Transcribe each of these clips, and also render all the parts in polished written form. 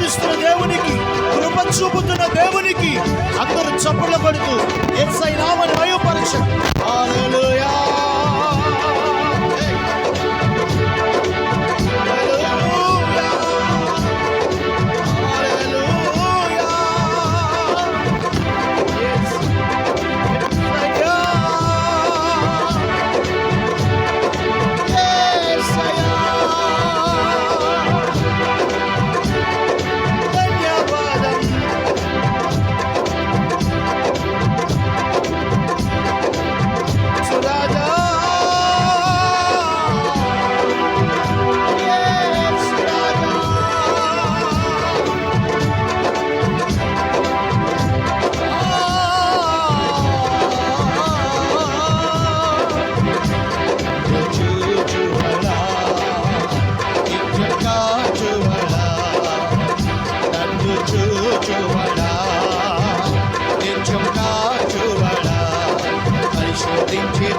నడిపిస్తున్న దేవునికి, కృప చూపుతున్న దేవునికి అందరూ చప్పట్లు కొడుతూ యేసయ్య నామమును మహిమపరచండి. హల్లెలూయా.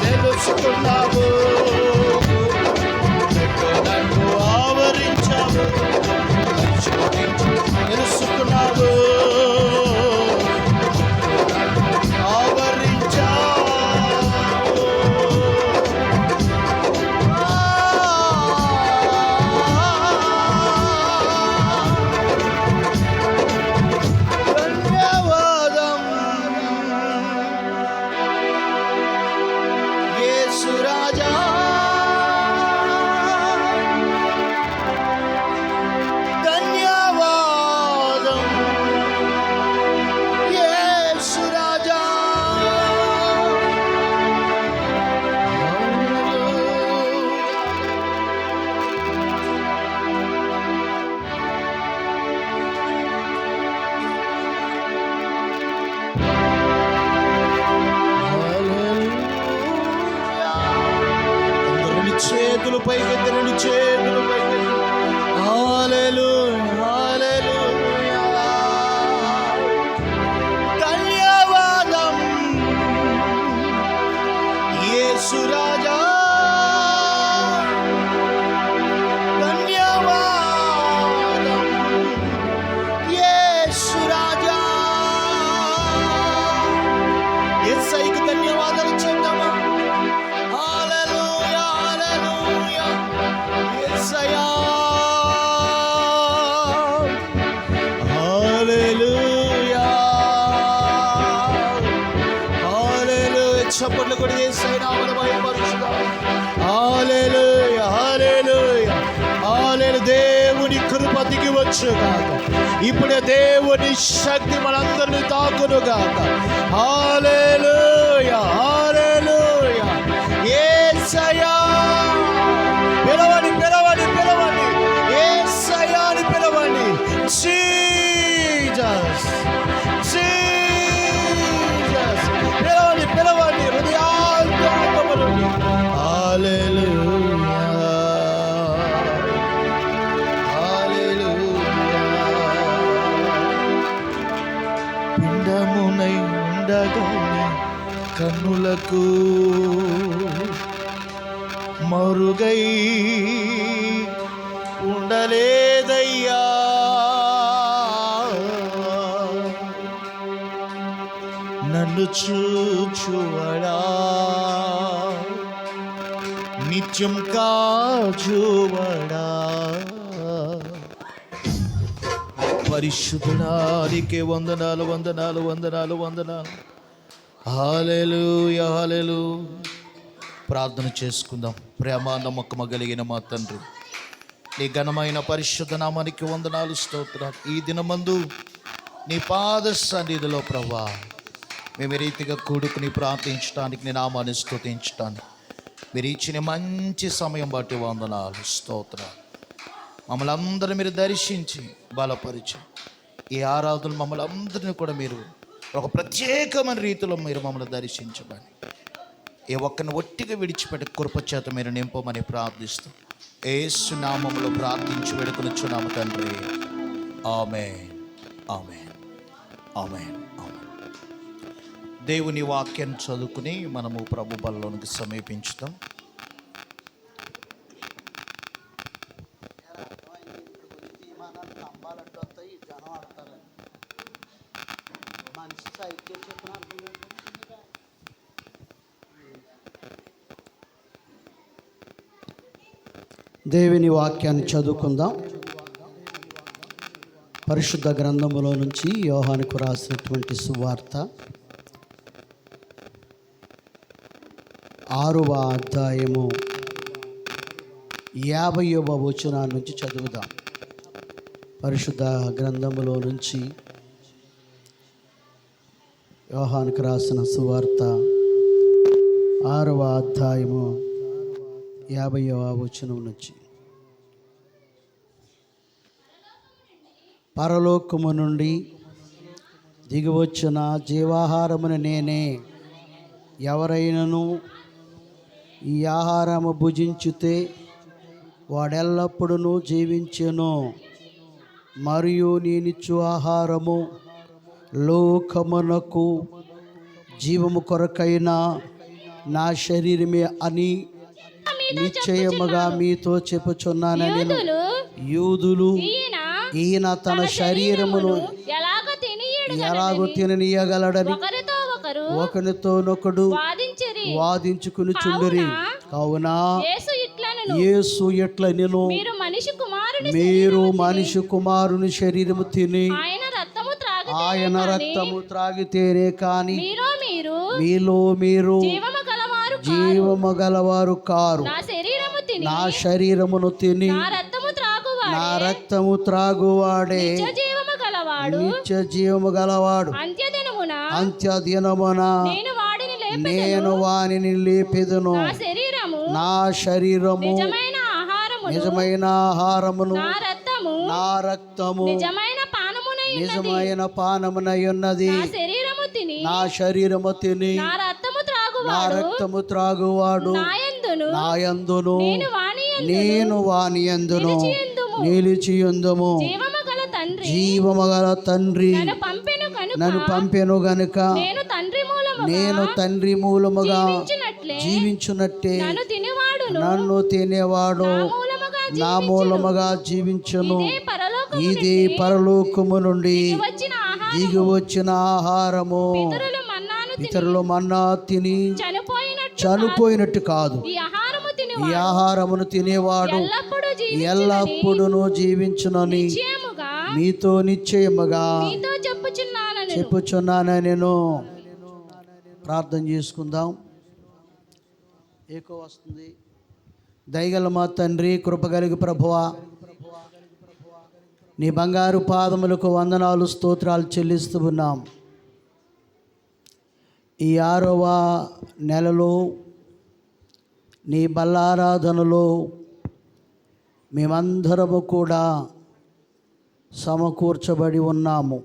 తెలుసుకున్నావు, నన్ను ఆవరించావు, తెలుసుకున్నావు, ఆవరించావు. ధన్యవాదం యేసు రాజా, ధన్యవాదం యేసు రాజా. చేతులు పైకెత్తి, రెండు చేతులు పైకెత్తి. హల్లెలూయా, హల్లెలూయా. ధన్యవాదం యేసు రాజా, ధన్యవాదం యేసు రాజా. యేసయ్యకి ధన్యవాదాలు చెప్తామా? హల్లెలూయా, హల్లెలూయా. యేసయ్యా, హల్లెలూయా, హల్లెలూయా. చప్పట్లు కొట్టి యేసయ్య నామమును మహిమపరచుదాం. హల్లెలూయా, హల్లెలూయా, హల్లెలూయా. దేవుని కృప దిగి వచ్చుగాక. ఇప్పుడే దేవుని శక్తి మనందరినీ తాకునుగాక. హల్లెలూయా, హల్లెలూయా. యేసయ్యా, పిలవండి, పిలవండి, పిలవండి. యేసయ్యాని పిలవండి. Jesus, Jesus. పిలవండి, పిలవండి. హృదయాంతరంగములో హల్లెలూయా, హల్లెలూయా. పిండమునై ఉండగానే కన్నులకు మరుగై ఉండలేదయ్యా. నన్ను చూచువడా, నిత్యం కాచువడా. పరిశుద్ధుడానికి వందనాలు, వందనాలు, వందనాలు, వందనాలు. హల్లెలూయా, హల్లెలూయా. ప్రార్థన చేసుకుందాం. ప్రేమ నమ్మకము కలిగిన మా తండ్రి, నీ ఘనమైన పరిశుద్ధ నామానికి వందనాలు, స్తోత్రాలు. ఈ దినమందు నీ పాద సన్నిధిలో ప్రభువా మేము రీతిగా కూడుకుని ప్రార్థించడానికి, నీ నామాన్ని స్తుతించడానికి మీరు ఇచ్చిన మంచి సమయం బట్టి వందనాలు, స్తోత్రాలు. మమ్మల్ని అందరూ మీరు దర్శించి బలపరిచి ఈ ఆరాధన మమ్మల్ని అందరినీ కూడా మీరు ఒక ప్రత్యేకమైన రీతిలో మీరు మమ్మల్ని దర్శించమని, ఏ ఒక్కరిని ఒట్టిగా విడిచిపెట్టి కృపచేత మీరు నింపమని ప్రార్థిస్తూ యేసు నామములో ప్రార్థించి వేడుకొనుచున్నాము తండ్రి. ఆమేన్, ఆమేన్, ఆమేన్, ఆమేన్. దేవుని వాక్యాన్ని చదువుకుని మనము ప్రభు బలలోనికి సమీపించుతాం. దేవుని వాక్యాన్ని చదువుకుందాం. పరిశుద్ధ గ్రంథములో నుంచి యోహానుకు రాసినటువంటి సువార్త 6వ అధ్యాయము 50వ వచనం నుంచి చదువుదాం. పరిశుద్ధ గ్రంథములో నుంచి యోహానుకు రాసిన సువార్త 6వ అధ్యాయము 50వ వచనం నుంచి. పరలోకము నుండి దిగివచ్చిన జీవాహారమును నేనే. ఎవరైనను ఈ ఆహారము భుజించితే వాడెల్లప్పుడూ జీవించెను. మరియు నేనిచ్చు ఆహారము లోకమునకు జీవము కొరకైన నా శరీరమే అని నిశ్చయముగా మీతో చెప్పుచున్నానని యూదులు ఈయన తన శరీరమును ఎలాగో తిననీయగలడని ఒకరితోనొకడు వాదించుకునిచుండిరి. కావున యేసు ఎట్లా నేను మీరు మనిషి కుమారుని శరీరము తిని ఆయన రక్తము త్రాగితేనే కాని మీలో మీరు జీవము గలవారు కారు. నా శరీరమును తిని నా రక్తము త్రాగువాడే నిత్య జీవము గలవాడు. అంత్యదినమున నేను వానిని లేపెదను. నా శరీరము నిజమైన ఆహారమును నా రక్తము నిజమైన పానమునై ఉన్నది. నా శరీరము తిని నా రక్తము త్రాగువాడు నాయందును నేను వానియందును నిలిచియుందుము. జీవమగల తండ్రి నన్ను పంపెను గనుక నేను తండ్రి మూలముగా జీవించునట్టే నన్ను తినేవాడు నా మూలముగా జీవించును. ఇది పరలోకము నుండి దిగి వచ్చిన ఆహారము. ఇతరులు మన్నా తిని చనిపోయినట్టు కాదు. ఈ ఆహారమును తినేవాడు ఎల్లప్పుడూ జీవించునని మీతో నిశ్చయముగా చెప్పుచున్నానని నేను. ప్రార్థన చేసుకుందాం. ఏకో వస్తుంది. దయగల మా తండ్రి, కృపగలిగి ప్రభువా, నీ బంగారు పాదములకు వందనాలు స్తోత్రాలు చెల్లిస్తూ ఉన్నాం. ఈ 6వ నెలలో నీ బల్లారాధనలో మేమందరము కూడా సమకూర్చబడి ఉన్నాము.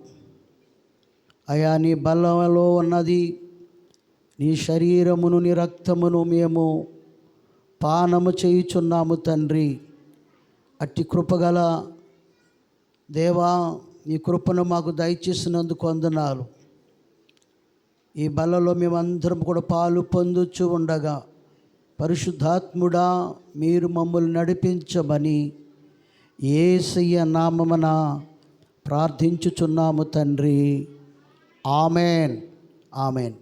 అయా, నీ బల్లలో ఉన్నది నీ శరీరమును నీ రక్తమును మేము పానము చేయుచున్నాము తండ్రి. అట్టి కృపగల దేవా, నీ కృపను మాకు దయచేసినందుకు వందనాలు. ఈ బల్లలో మేమందరం కూడా పాలు పొందుచు ఉండగా పరిశుద్ధాత్ముడా మీరు మమ్మల్ని నడిపించమని యేసయ్య నామమున ప్రార్థించుచున్నాము తండ్రి. Amen, amen.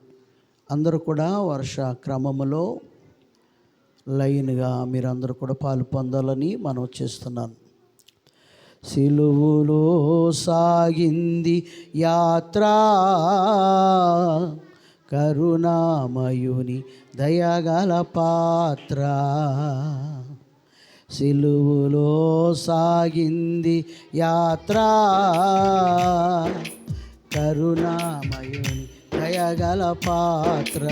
అందరూ కూడా వర్ష క్రమములో లైన్గా మీరందరూ కూడా పాలు పొందాలని మనం చేస్తున్నాను. సిలువులో సాగింది యాత్ర, కరుణామయుని దయగల పాత్ర. సిలువులో సాగింది యాత్ర, కరుణామయుని దయగల పాత్ర.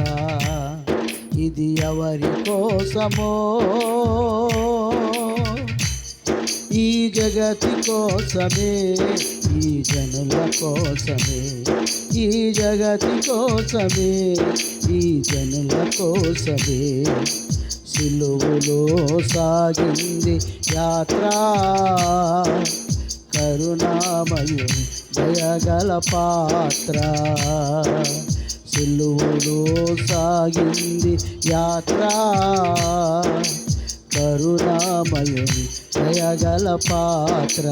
ఇది ఎవరి కోసమో, ఈ జగతి కోసమే, ఈ జనుల కోసమే, ఈ జగతి కోసమే, ఈ జనుల కోసమే. సిలువులో సాగింది యాత్ర, కరుణామయుని దయగల పాత్ర. సిలువులో సాగింది యాత్ర, కరుణామయుని దయగల పాత్ర.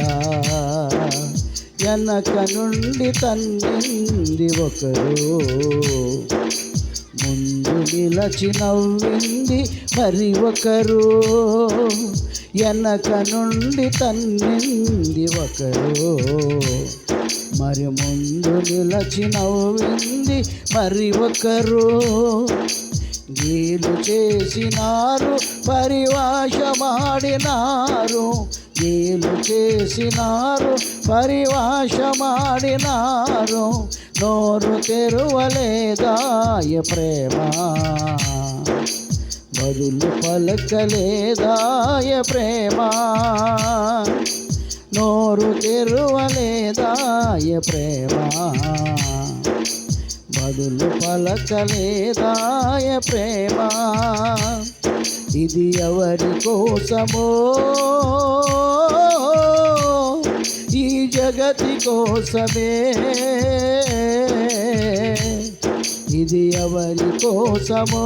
వెనక నుండి తన్నింది ఒకరు, ముందు నిలచి నవ్వింది మరి ఒకరు, వెనక నుండి తన్నింది ఒకరు. మరి ముందు నిలచి నవ్వింది మరి ఒకరు, గీలు చేసినారు పరివాషమాడినారు, గీలు చేసినారు పరివాషమాడినారు. నోరు తెరువలేదాయ ప్రేమ, బదులు పలకలేదాయ ప్రేమ. నోరు తెరువలేదాయ ప్రేమ, బదులు పలకలేదాయ ప్రేమ. ఇది ఎవరి కోసమో ఈ జగతి కోసమే, ఇది ఎవరి కోసమో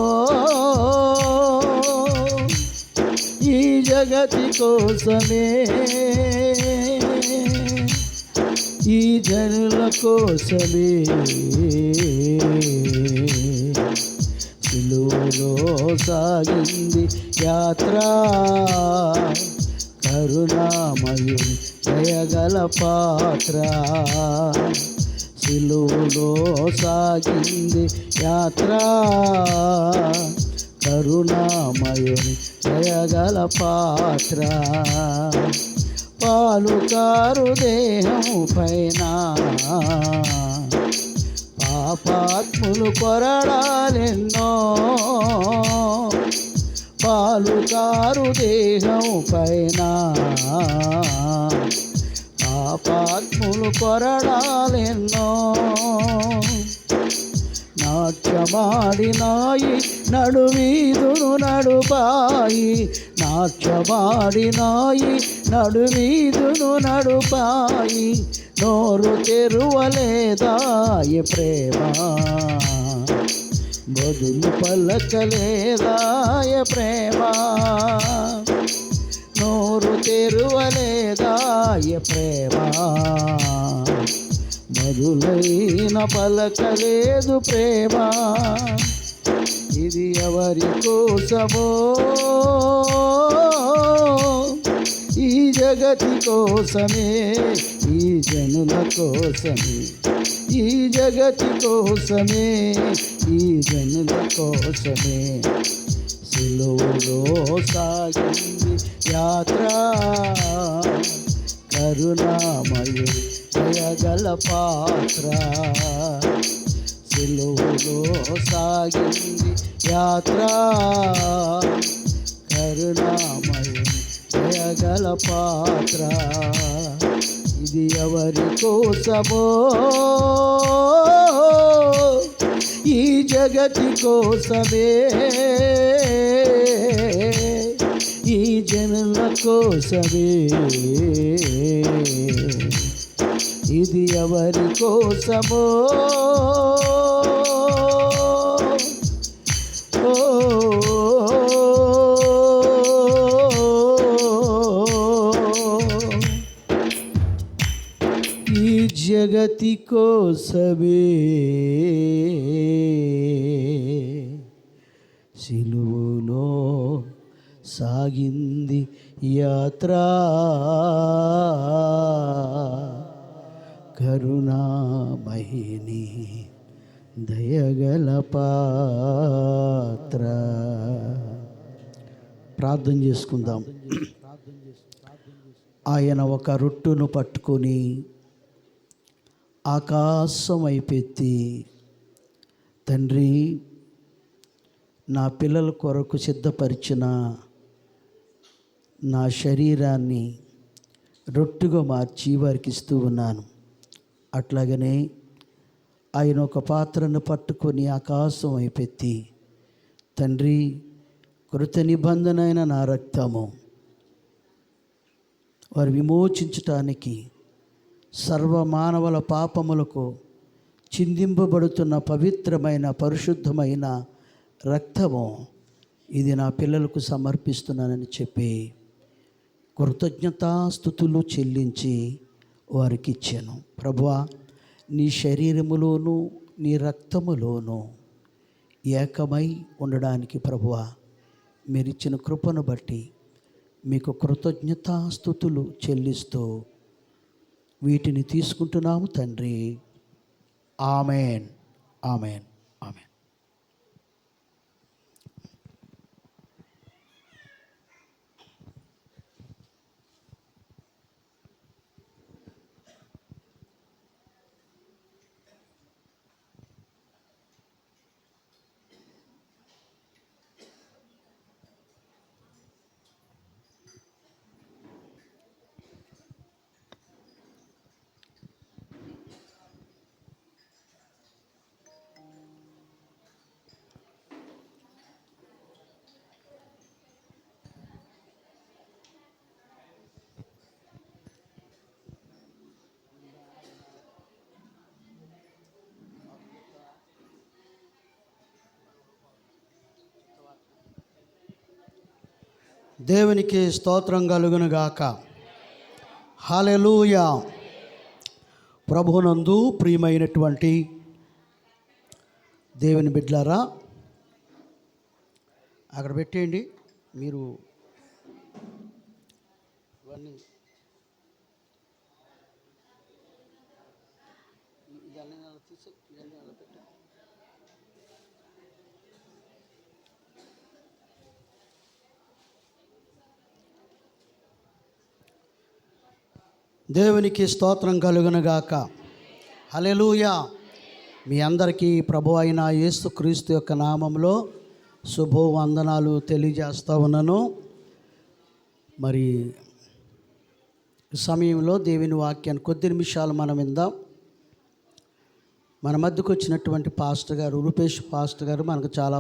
ఈ జగతి కోసమే, ఈ జనుల కోసమే. సిలువలో సాగింది యాత్ర, కరుణామయుని దయగల పాత్ర. సిలువలో సాగింది యాత్ర, కరుణామయుని దయగల పాత్ర. పాలుకారు దేహము పైన పాపాత్ములు కొరడాలెన్నో, పాలుకారు దేహము పైన పాపాత్ములు కొరడాలెన్నో. నాట్యమాడినాయి నడువీధును నడుపాయి, నాట్యమాడినాయి నడువీధును నడుపాయి. నోరు తెరువలేదాయ ప్రేమ, బదులు పలకలేదాయ ప్రేమ. నోరు తెరువలేదాయ ప్రేమ, బదులైన పలకలేదు ప్రేమ. ఇది ఎవరి కోసమో ఈ జగతి కోసమే, ఈ జనుల కోసమే, ఈ జగతి కోసమే, ఈ జనుల కోసమే. సిలువలో సాగింది యాత్ర, కరుణామయుని దయగల పాత్ర. సిలువలో సాగింది యాత్ర, కరుణామయుని దయగల పాత్ర. ఇది ఎవరి కోసమో ఈ జగతి కోసమే, ఈ జనుల కోసమే. ఇది ఎవరి కోసమో ఈ జగతి కోసమే. సిలువలో సాగింది యాత్ర, కరుణామయిని దయగల పాత్ర. ప్రార్థన చేసుకుందాం. ఆయన ఒక రొట్టును పట్టుకొని ఆకాశం వైపెత్తి, తండ్రి, నా పిల్లల కొరకు సిద్ధపరిచిన నా శరీరాన్ని రొట్టుగా మార్చి వారికి ఇస్తూ ఉన్నాను. అట్లాగనే ఆయన ఒక పాత్రను పట్టుకొని ఆకాశం వైపెత్తి, తండ్రి, కృత నిబంధన అయిన నా రక్తము వారు విమోచించటానికి సర్వమానవుల పాపములకు చిందింపబడుతున్న పవిత్రమైన పరిశుద్ధమైన రక్తము, ఇది నా పిల్లలకు సమర్పిస్తున్నానని చెప్పి కృతజ్ఞతాస్తుతులు చెల్లించి వారికి ఇచ్చాను. ప్రభువా, నీ శరీరములోను నీ రక్తములోను ఏకమై ఉండడానికి ప్రభువా మీరిచ్చిన కృపను బట్టి మీకు కృతజ్ఞతాస్తుతులు చెల్లిస్తూ వీటిని తీసుకుంటున్నాము తండ్రి. Amen, amen, amen. దేవునికి స్తోత్రం కలుగునుగాక. హల్లెలూయా. ప్రభువునందు ప్రియమైనటువంటి దేవుని బిడ్డలారా, అక్కడ పెట్టేయండి. మీరు ఇవన్నీ దేవునికి స్తోత్రం కలుగునుగాక. హల్లెలూయా. మీ అందరికీ ప్రభు అయిన యేసుక్రీస్తు యొక్క నామంలో శుభవందనాలు తెలియజేస్తూ ఉన్నాను. మరి ఈ సమయంలో దేవుని వాక్యాన్ని కొద్ది నిమిషాలు మనం విందాం. మన మధ్యకు వచ్చినటువంటి పాస్టర్ గారు, రూపేష్ పాస్టర్ గారు మనకు చాలా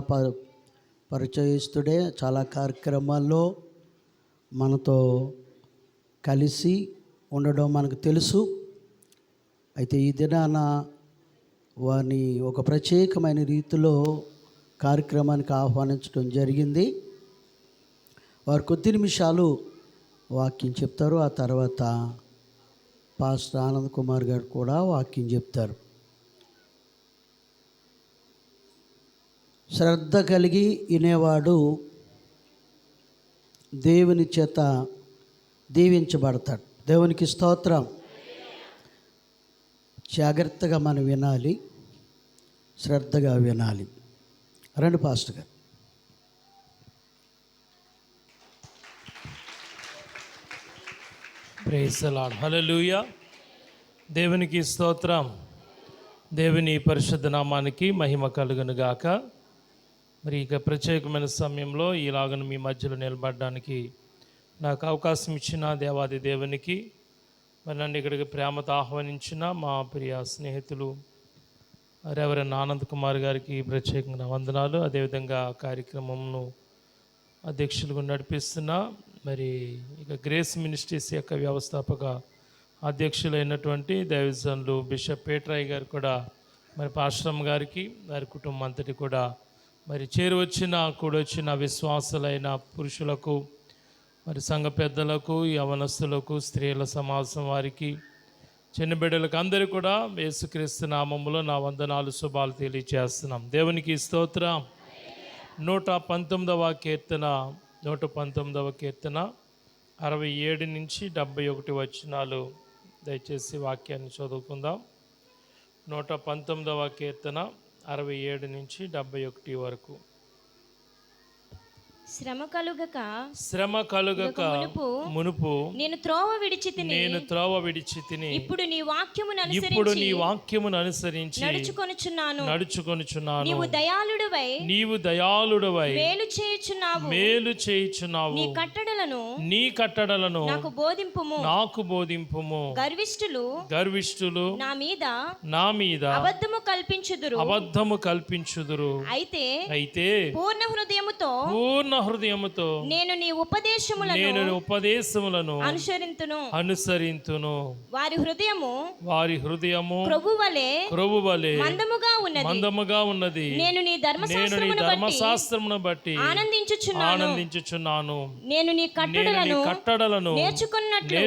పరిచయస్తుడే. చాలా కార్యక్రమాల్లో మనతో కలిసి ఉండడం మనకు తెలుసు. అయితే ఈ దినాన వారిని ఒక ప్రత్యేకమైన రీతిలో కార్యక్రమానికి ఆహ్వానించడం జరిగింది. వారు కొద్ది నిమిషాలు వాక్యం చెప్తారు. ఆ తర్వాత పాస్టర్ ఆనంద్ కుమార్ గారు కూడా వాక్యం చెప్తారు. శ్రద్ధ కలిగి వినేవాడు దేవుని చేత దీవించబడతాడు. దేవునికి స్తోత్రం. జాగ్రత్తగా మనం వినాలి, శ్రద్ధగా వినాలి. రండి pastor garu. Praise the lord. Hallelujah. దేవునికి స్తోత్రం. దేవుని పరిశుద్ధ నామానికి మహిమ కలుగును గాక. మరి ఇక ప్రత్యేకమైన సమయంలో ఇలాగను మీ మధ్యలో నిలబడడానికి నాకు అవకాశం ఇచ్చిన దేవాది దేవునికి, మరి నన్ను ఇక్కడికి ప్రేమతో ఆహ్వానించిన మా ప్రియ స్నేహితులు రెవరెండ్ ఆనంద్ కుమార్ గారికి ప్రత్యేకంగా వందనాలు. అదేవిధంగా కార్యక్రమంను అధ్యక్షులుగా నడిపిస్తున్న మరి ఇక గ్రేస్ మినిస్ట్రీస్ యొక్క వ్యవస్థాపక అధ్యక్షులైనటువంటి దైవజనులు బిషప్ పేట్రాయ్ గారు కూడా, మరి పాస్టర్ గారికి, వారి కుటుంబం అంతటి కూడా, మరి కూడొచ్చిన విశ్వాసులైన పురుషులకు, మరి సంఘ పెద్దలకు, యవనస్తులకు, స్త్రీల సమాజం వారికి, చిన్న బిడ్డలకు అందరూ కూడా యేసుక్రీస్తు నామములో నా వందనాలు, శుభాలు తెలియజేస్తున్నాం. దేవునికి స్తోత్రం. 119వ కీర్తన 67 నుంచి 71 వచనాలు దయచేసి వాక్యాన్ని చదువుకుందాం. 119వ కీర్తన 67 నుంచి 71 వరకు. శ్రమ కలుగక మునుపు నేను త్రోవ విడిచి తిని ఇప్పుడు నీ వాక్యమును అనుసరించి నడుచుకొనుచున్నాను. నీవు దయాళుడవై మేలు చేయుచున్నావు. నీ కట్టడలను నాకు బోధింపుము. గర్విష్ఠులు నా మీద అబద్ధము కల్పించుదురు. అయితే పూర్ణ హృదయముతో నేను నీ ఉపదేశములను అనుసరింతును. వారి హృదయము క్రొవ్వువలె మందముగా ఉన్నది. నేను నీ ధర్మశాస్త్రమును బట్టి ఆనందించుచున్నాను. నేను నీ కట్టడలను నేర్చుకున్నట్లు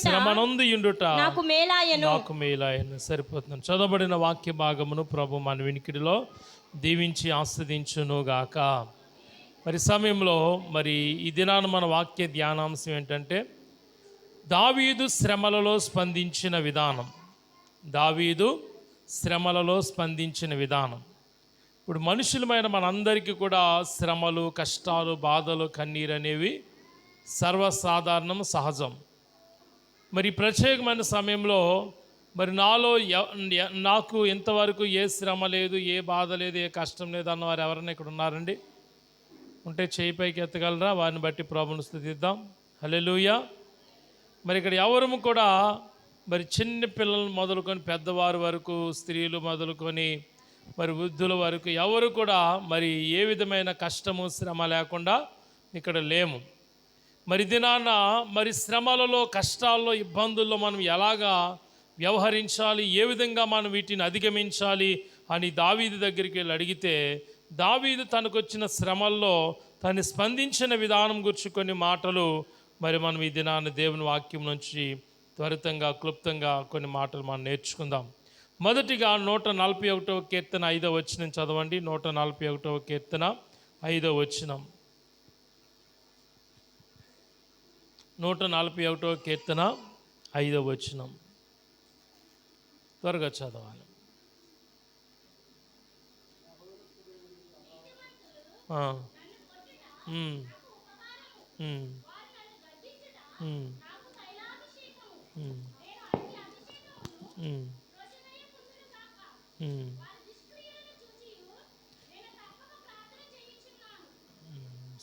శ్రమనొందియుండుట నాకు మేలాయను. సరిపోతుంది. చదవబడిన వాక్య భాగమును ప్రభు మన వినికిడిలో దీవించి ఆస్వాదించునుగాక. మరి సమయంలో మరి ఈ దినాన మన వాక్య ధ్యానాంశం ఏంటంటే దావీదు శ్రమలలో స్పందించిన విధానం. దావీదు శ్రమలలో స్పందించిన విధానం. ఇప్పుడు మనుషులమైన మనందరికీ కూడా శ్రమలు, కష్టాలు, బాధలు, కన్నీరు అనేవి సర్వసాధారణం, సహజం. మరి ప్రత్యేకమైన సమయంలో మరి నాలో నాకు ఇంతవరకు ఏ శ్రమ లేదు, ఏ బాధ లేదు, ఏ కష్టం లేదు అన్నవారు ఎవరైనా ఇక్కడ ఉన్నారండి? ఉంటే చేయి పైకి ఎత్తగలరా? వారిని బట్టి ప్రభువును స్తుతిద్దాం. హల్లెలూయా. మరి ఇక్కడ ఎవరు కూడా మరి చిన్న పిల్లలు మొదలుకొని పెద్దవారి వరకు, స్త్రీలు మొదలుకొని మరి వృద్ధుల వరకు ఎవరు కూడా మరి ఏ విధమైన కష్టము, శ్రమ లేకుండా ఇక్కడ లేము. మరి దినాన మరి శ్రమలలో, కష్టాల్లో, ఇబ్బందుల్లో మనం ఎలాగా వ్యవహరించాలి, ఏ విధంగా మనం వీటిని అధిగమించాలి అని దావీదు దగ్గరికి వెళ్ళి అడిగితే, దావీదు తనకు వచ్చిన శ్రమల్లో తను స్పందించిన విధానం గురించి కొన్ని మాటలు మరి మనం ఈ దినాన్ని దేవుని వాక్యం నుంచి త్వరితంగా, క్లుప్తంగా కొన్ని మాటలు మనం నేర్చుకుందాం. మొదటిగా 141వ కీర్తన 5వ వచనం చదవండి. 141వ కీర్తన 5వ వచనం. 141వ కీర్తన 5వ వచనం త్వరగా చదవాలి.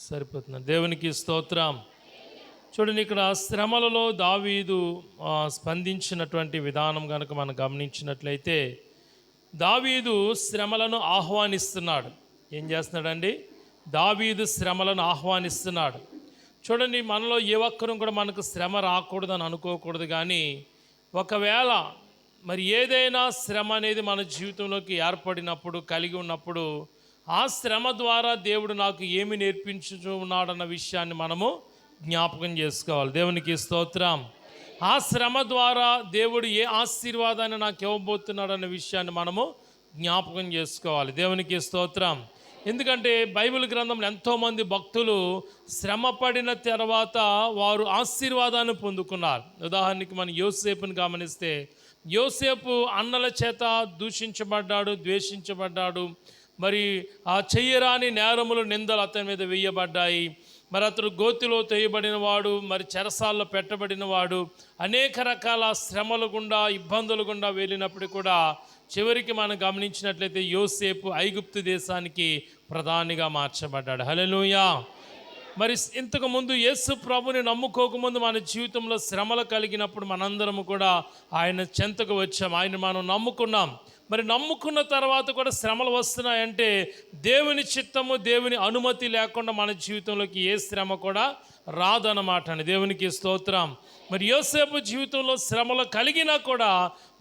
సరిపోతుంది. దేవునికి స్తోత్రం. చూడండి, ఇక్కడ శ్రమలలో దావీదు స్పందించినటువంటి విధానం కనుక మనం గమనించినట్లయితే, దావీదు శ్రమలను ఆహ్వానిస్తున్నాడు. ఏం చేస్తున్నాడండి? దావీదు శ్రమలను ఆహ్వానిస్తున్నాడు. చూడండి, మనలో ఏ ఒక్కరూ కూడా మనకు శ్రమ రాకూడదని అనుకోకూడదు. కానీ ఒకవేళ మరి ఏదైనా శ్రమ అనేది మన జీవితంలోకి ఏర్పడినప్పుడు, కలిగి ఉన్నప్పుడు, ఆ శ్రమ ద్వారా దేవుడు నాకు ఏమి నేర్పించు ఉన్నాడన్న విషయాన్ని మనము జ్ఞాపకం చేసుకోవాలి. దేవునికి స్తోత్రం. ఆ శ్రమ ద్వారా దేవుడు ఏ ఆశీర్వాదాన్ని నాకు ఇవ్వబోతున్నాడన్న విషయాన్ని మనము జ్ఞాపకం చేసుకోవాలి. దేవునికి స్తోత్రం. ఎందుకంటే బైబిల్ గ్రంథంలో ఎంతోమంది భక్తులు శ్రమ పడిన తర్వాత వారు ఆశీర్వాదాన్ని పొందుకున్నారు. ఉదాహరణకి మనం యోసేపుని గమనిస్తే, యోసేపు అన్నల చేత దూషించబడ్డాడు, ద్వేషించబడ్డాడు. మరి ఆ చెయ్యరాని నేరములు, నిందలు అతని మీద వేయబడ్డాయి. మరి అతడు గోతిలో తేయబడిన వాడు, మరి చెరసాల్లో పెట్టబడిన వాడు, అనేక రకాల శ్రమల గుండా, ఇబ్బందుల గుండా వెళ్ళినప్పుడు కూడా చివరికి మనం గమనించినట్లయితే యోసేపు ఐగుప్తు దేశానికి ప్రధానిగా మార్చబడ్డాడు. హల్లెలూయా. మరి ఇంతకుముందు యేసు ప్రభుని నమ్ముకోకముందు మన జీవితంలో శ్రమలు కలిగినప్పుడు మనందరము కూడా ఆయన చెంతకు వచ్చాం, ఆయన మనం నమ్ముకున్నాం. మరి నమ్ముకున్న తర్వాత కూడా శ్రమలు వస్తున్నాయంటే దేవుని చిత్తము, దేవుని అనుమతి లేకుండా మన జీవితంలోకి ఏ శ్రమ కూడా రాదన్నమాట అండి. దేవునికి స్తోత్రం. మరి యోసేపు జీవితంలో శ్రమలు కలిగినా కూడా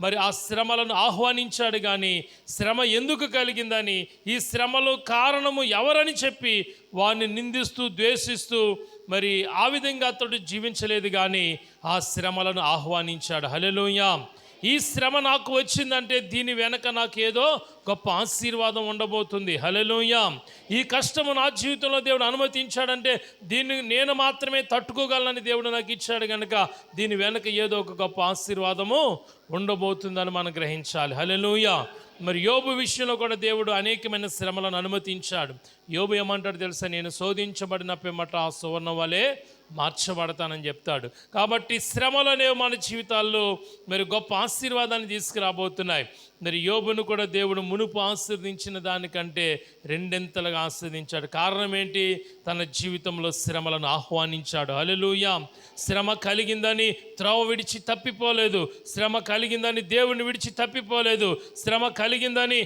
మరి ఆ శ్రమలను ఆహ్వానించాడు. కానీ శ్రమ ఎందుకు కలిగిందని, ఈ శ్రమలు కారణము ఎవరని చెప్పి వారిని నిందిస్తూ, ద్వేషిస్తూ మరి ఆ విధంగా అతడు జీవించలేదు. కానీ ఆ శ్రమలను ఆహ్వానించాడు. హల్లెలూయా. ఈ శ్రమ నాకు వచ్చిందంటే దీని వెనక నాకు ఏదో గొప్ప ఆశీర్వాదం ఉండబోతుంది. హల్లెలూయా. ఈ కష్టము నా జీవితంలో దేవుడు అనుమతించాడంటే దీన్ని నేను మాత్రమే తట్టుకోగలనని దేవుడు నాకు ఇచ్చాడు కనుక దీని వెనక ఏదో ఒక గొప్ప ఆశీర్వాదము ఉండబోతుందని మనం గ్రహించాలి. హల్లెలూయా. మరి యోబు విషయంలో కూడా దేవుడు అనేకమైన శ్రమలను అనుమతించాడు. యోబు ఏమంటాడు తెలుసా? నేను శోధించబడిన పిమ్మట ఆ సువర్ణ వలె మార్చబడతానని చెప్తాడు. కాబట్టి శ్రమలు అనేవి మన జీవితాల్లో మరి గొప్ప ఆశీర్వాదాన్ని తీసుకురాబోతున్నాయి. మరి యోబును కూడా దేవుడు మునుపు ఆశీర్వదించిన దానికంటే రెండింతలుగా ఆశీర్వదించాడు. కారణం ఏంటి? తన జీవితంలో శ్రమలను ఆహ్వానించాడు. హల్లెలూయా. శ్రమ కలిగిందని త్రోవ విడిచి తప్పిపోలేదు. శ్రమ కలిగిందని దేవుని విడిచి తప్పిపోలేదు. శ్రమ కలిగిందని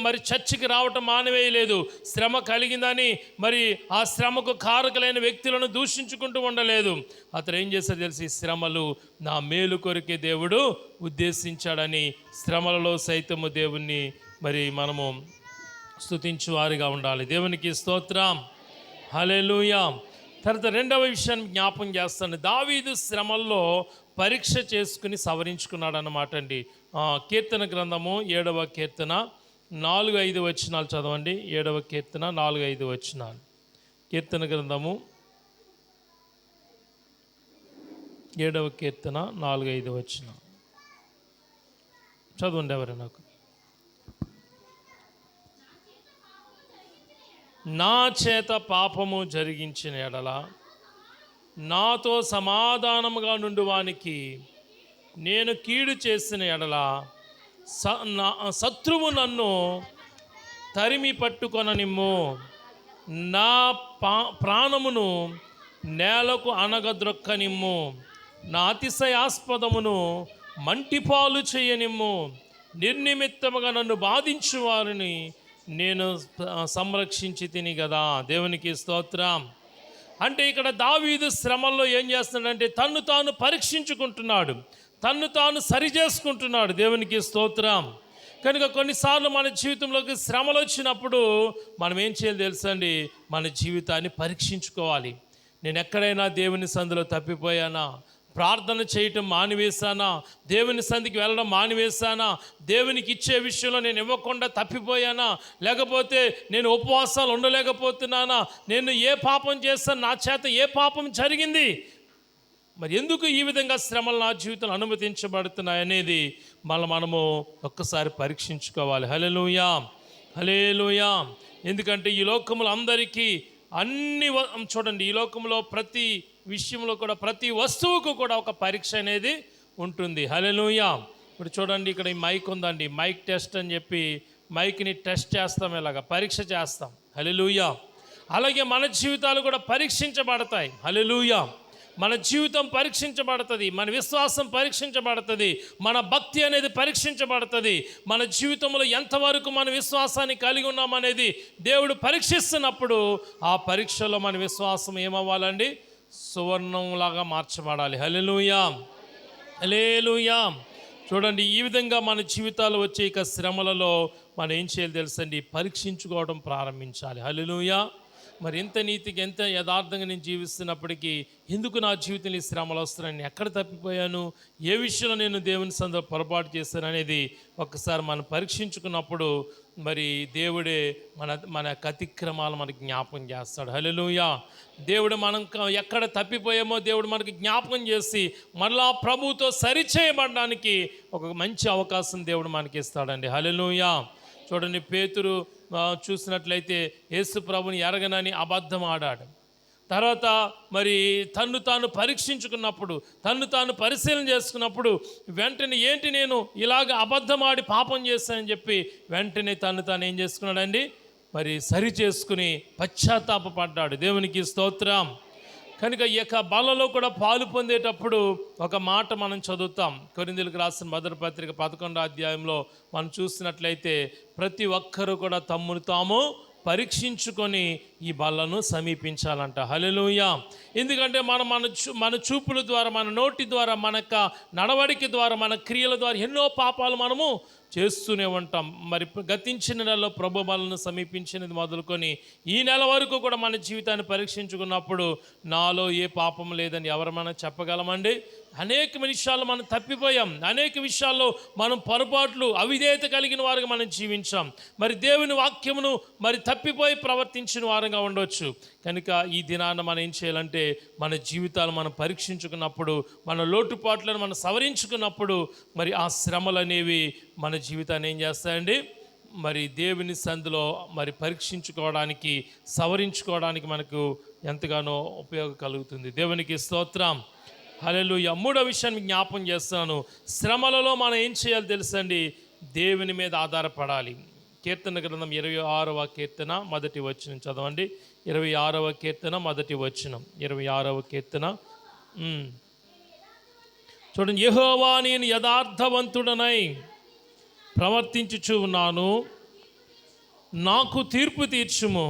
మరి చర్చికి రావటం మానవేయలేదు. శ్రమ కలిగిందని మరి ఆ శ్రమకు కారకులైన వ్యక్తులను దూషించుకుంటూ ఉండలేదు. అతను ఏం చేశాడు తెలిసి, శ్రమలు నా మేలు కొరికే దేవుడు ఉద్దేశించాడని శ్రమలలో సైతము దేవుణ్ణి మరి మనము స్తుతించు వారిగా ఉండాలి. దేవునికి స్తోత్రం. హల్లెలూయా. తర్వాత రెండవ విషయాన్ని జ్ఞాపం చేస్తాను. దావీదు శ్రమల్లో పరీక్ష చేసుకుని సవరించుకున్నాడు అన్నమాట అండి. కీర్తన గ్రంథము 7వ కీర్తన 4-5 వచనాలు చదవండి. 7వ కీర్తన 4-5 వచనాలు. కీర్తన గ్రంథము 7వ కీర్తన 4-5 వచనాలు చదవండి ఎవరు నాకు. నా చేత పాపము జరిగించిన ఎడల నాతో సమాధానముగా నుండువానికి నేను కీడు చేసిన ఎడల శత్రువు నన్ను తరిమి పట్టుకొననిమ్ము. నా ప్రాణమును నేలకు అనగద్రొక్కనిమ్ము. నా అతిశయాస్పదమును మంటిపాలు చేయనిమ్ము. నిర్నిమిత్తముగా నన్ను బాధించు వారిని నేను సంరక్షించి తిని కదా. దేవునికి స్తోత్రం. అంటే ఇక్కడ దావీదు శ్రమల్లో ఏం చేస్తున్నాడంటే తన్ను తాను పరీక్షించుకుంటున్నాడు, తన్ను తాను సరి చేసుకుంటున్నాడు. దేవునికి స్తోత్రం. కనుక కొన్నిసార్లు మన జీవితంలోకి శ్రమలు వచ్చినప్పుడు మనం ఏం చేయాలి తెలుసండి, మన జీవితాన్ని పరీక్షించుకోవాలి. నేను ఎక్కడైనా దేవుని సంధిలో తప్పిపోయానా, ప్రార్థన చేయటం మానివేశానా, దేవుని సంధికి వెళ్ళడం మానివేశానా, దేవునికి ఇచ్చే విషయంలో నేను ఇవ్వకుండా తప్పిపోయానా, లేకపోతే నేను ఉపవాసాలు ఉండలేకపోతున్నానా, నేను ఏ పాపం చేస్తాను, నా చేత ఏ పాపం జరిగింది, మరి ఎందుకు ఈ విధంగా శ్రమలు నా జీవితంలో అనుమతించబడుతున్నాయి అనేది మనము ఒక్కసారి పరీక్షించుకోవాలి. హల్లెలూయా, హల్లెలూయా. ఎందుకంటే ఈ లోకములో అందరికీ చూడండి, ఈ లోకంలో ప్రతి విషయంలో కూడా ప్రతి వస్తువుకు కూడా ఒక పరీక్ష అనేది ఉంటుంది. హల్లెలూయా. ఇప్పుడు చూడండి, ఇక్కడ ఈ మైక్ ఉందండి, మైక్ టెస్ట్ అని చెప్పి మైక్ని టెస్ట్ చేస్తాం, ఇలాగా పరీక్ష చేస్తాం. హల్లెలూయా. అలాగే మన జీవితాలు కూడా పరీక్షించబడతాయి. హల్లెలూయా. మన జీవితం పరీక్షించబడుతుంది, మన విశ్వాసం పరీక్షించబడుతుంది, మన భక్తి అనేది పరీక్షించబడుతుంది. మన జీవితంలో ఎంతవరకు మన విశ్వాసాన్ని కలిగి ఉన్నామనేది దేవుడు పరీక్షిస్తున్నప్పుడు ఆ పరీక్షలో మన విశ్వాసం ఏమవ్వాలండి, సువర్ణంలాగా మార్చబడాలి. హల్లెలూయా, హల్లెలూయా. చూడండి, ఈ విధంగా మన జీవితాలు వచ్చే ఇక శ్రమలలో మనం ఏం చేయాలి తెలుసండి, పరీక్షించుకోవడం ప్రారంభించాలి. హల్లెలూయా. మరి ఎంత నీతికి ఎంత యథార్థంగా నేను జీవిస్తున్నప్పటికీ ఎందుకు నా జీవితంలో ఈ శ్రమలు వస్తున్నాయని, ఎక్కడ తప్పిపోయాను, ఏ విషయంలో నేను దేవుని సందర్భ పొరపాటు చేశాను అనేది ఒక్కసారి మనం పరీక్షించుకున్నప్పుడు మరి దేవుడే మన అతిక్రమాలు మనకి జ్ఞాపకం చేస్తాడు. హల్లెలూయా. దేవుడు మనం ఎక్కడ తప్పిపోయామో దేవుడు మనకి జ్ఞాపకం చేసి మళ్ళా ప్రభువుతో సరిచేయబడడానికి ఒక మంచి అవకాశం దేవుడు మనకి ఇస్తాడండి. హల్లెలూయా. చూడండి, పేతురు చూసినట్లయితే యేసు ప్రభుని ఎరగనని అబద్ధం ఆడాడు. తర్వాత మరి తన్ను తాను పరీక్షించుకున్నప్పుడు, తన్ను తాను పరిశీలన చేసుకున్నప్పుడు వెంటనే ఏంటి నేను ఇలాగ అబద్ధం ఆడి పాపం చేశానని చెప్పి వెంటనే తన్ను తాను ఏం చేసుకున్నాడండి, మరి సరి చేసుకుని పశ్చాత్తాపపడ్డాడు. దేవునికి స్తోత్రం. కనుక ఈ యొక్క బలలో కూడా పాలు పొందేటప్పుడు ఒక మాట మనం చదువుతాం. కొరింథీయులకు రాసిన మొదటి పత్రిక 11వ అధ్యాయంలో మనం చూసినట్లయితే ప్రతి ఒక్కరూ కూడా తమ్మును తాము పరీక్షించుకొని ఈ బలను సమీపించాలంట. హల్లెలూయా. ఎందుకంటే మన చూపుల ద్వారా, మన నోటి ద్వారా, మన నడవడిక ద్వారా, మన క్రియల ద్వారా ఎన్నో పాపాలు మనము చేస్తూనే ఉంటాం. మరి గతించిన నెలలో ప్రభు బలను సమీపించినది మొదలుకొని ఈ నెల వరకు కూడా మన జీవితాన్ని పరీక్షించుకున్నప్పుడు నాలో ఏ పాపం లేదని ఎవరు మనం చెప్పగలమండి? అనేక విషయాల్లో మనం తప్పిపోయాం, అనేక విషయాల్లో మనం పొరపాట్లు అవిధేయత కలిగిన వారుగా మనం జీవించాం. మరి దేవుని వాక్యమును మరి తప్పిపోయి ప్రవర్తించిన వారుగా ఉండవచ్చు. కనుక ఈ దినాన మనం ఏం చేయాలంటే మన జీవితాలు మనం పరీక్షించుకున్నప్పుడు, మన లోటుపాట్లను మనం సవరించుకున్నప్పుడు మరి ఆ శ్రమలు అనేవి మన జీవితాన్ని ఏం చేస్తాయండి, మరి దేవుని సంధిలో మరి పరీక్షించుకోవడానికి, సవరించుకోవడానికి మనకు ఎంతగానో ఉపయోగం కలుగుతుంది. దేవునికి స్తోత్రం. హల్లెలూయా. మూడో విషయాన్ని జ్ఞాపం చేస్తున్నాను. శ్రమలలో మనం ఏం చేయాలి తెలుసండి, దేవుని మీద ఆధారపడాలి. కీర్తన గ్రంథం 26వ కీర్తన మొదటి వచనం చదవండి. 26వ కీర్తన మొదటి వచనం. 26వ కీర్తన చూడండి. యెహోవా, నేను యథార్థవంతుడనై ప్రవర్తించుచు ఉన్నాను, నాకు తీర్పు తీర్చుము.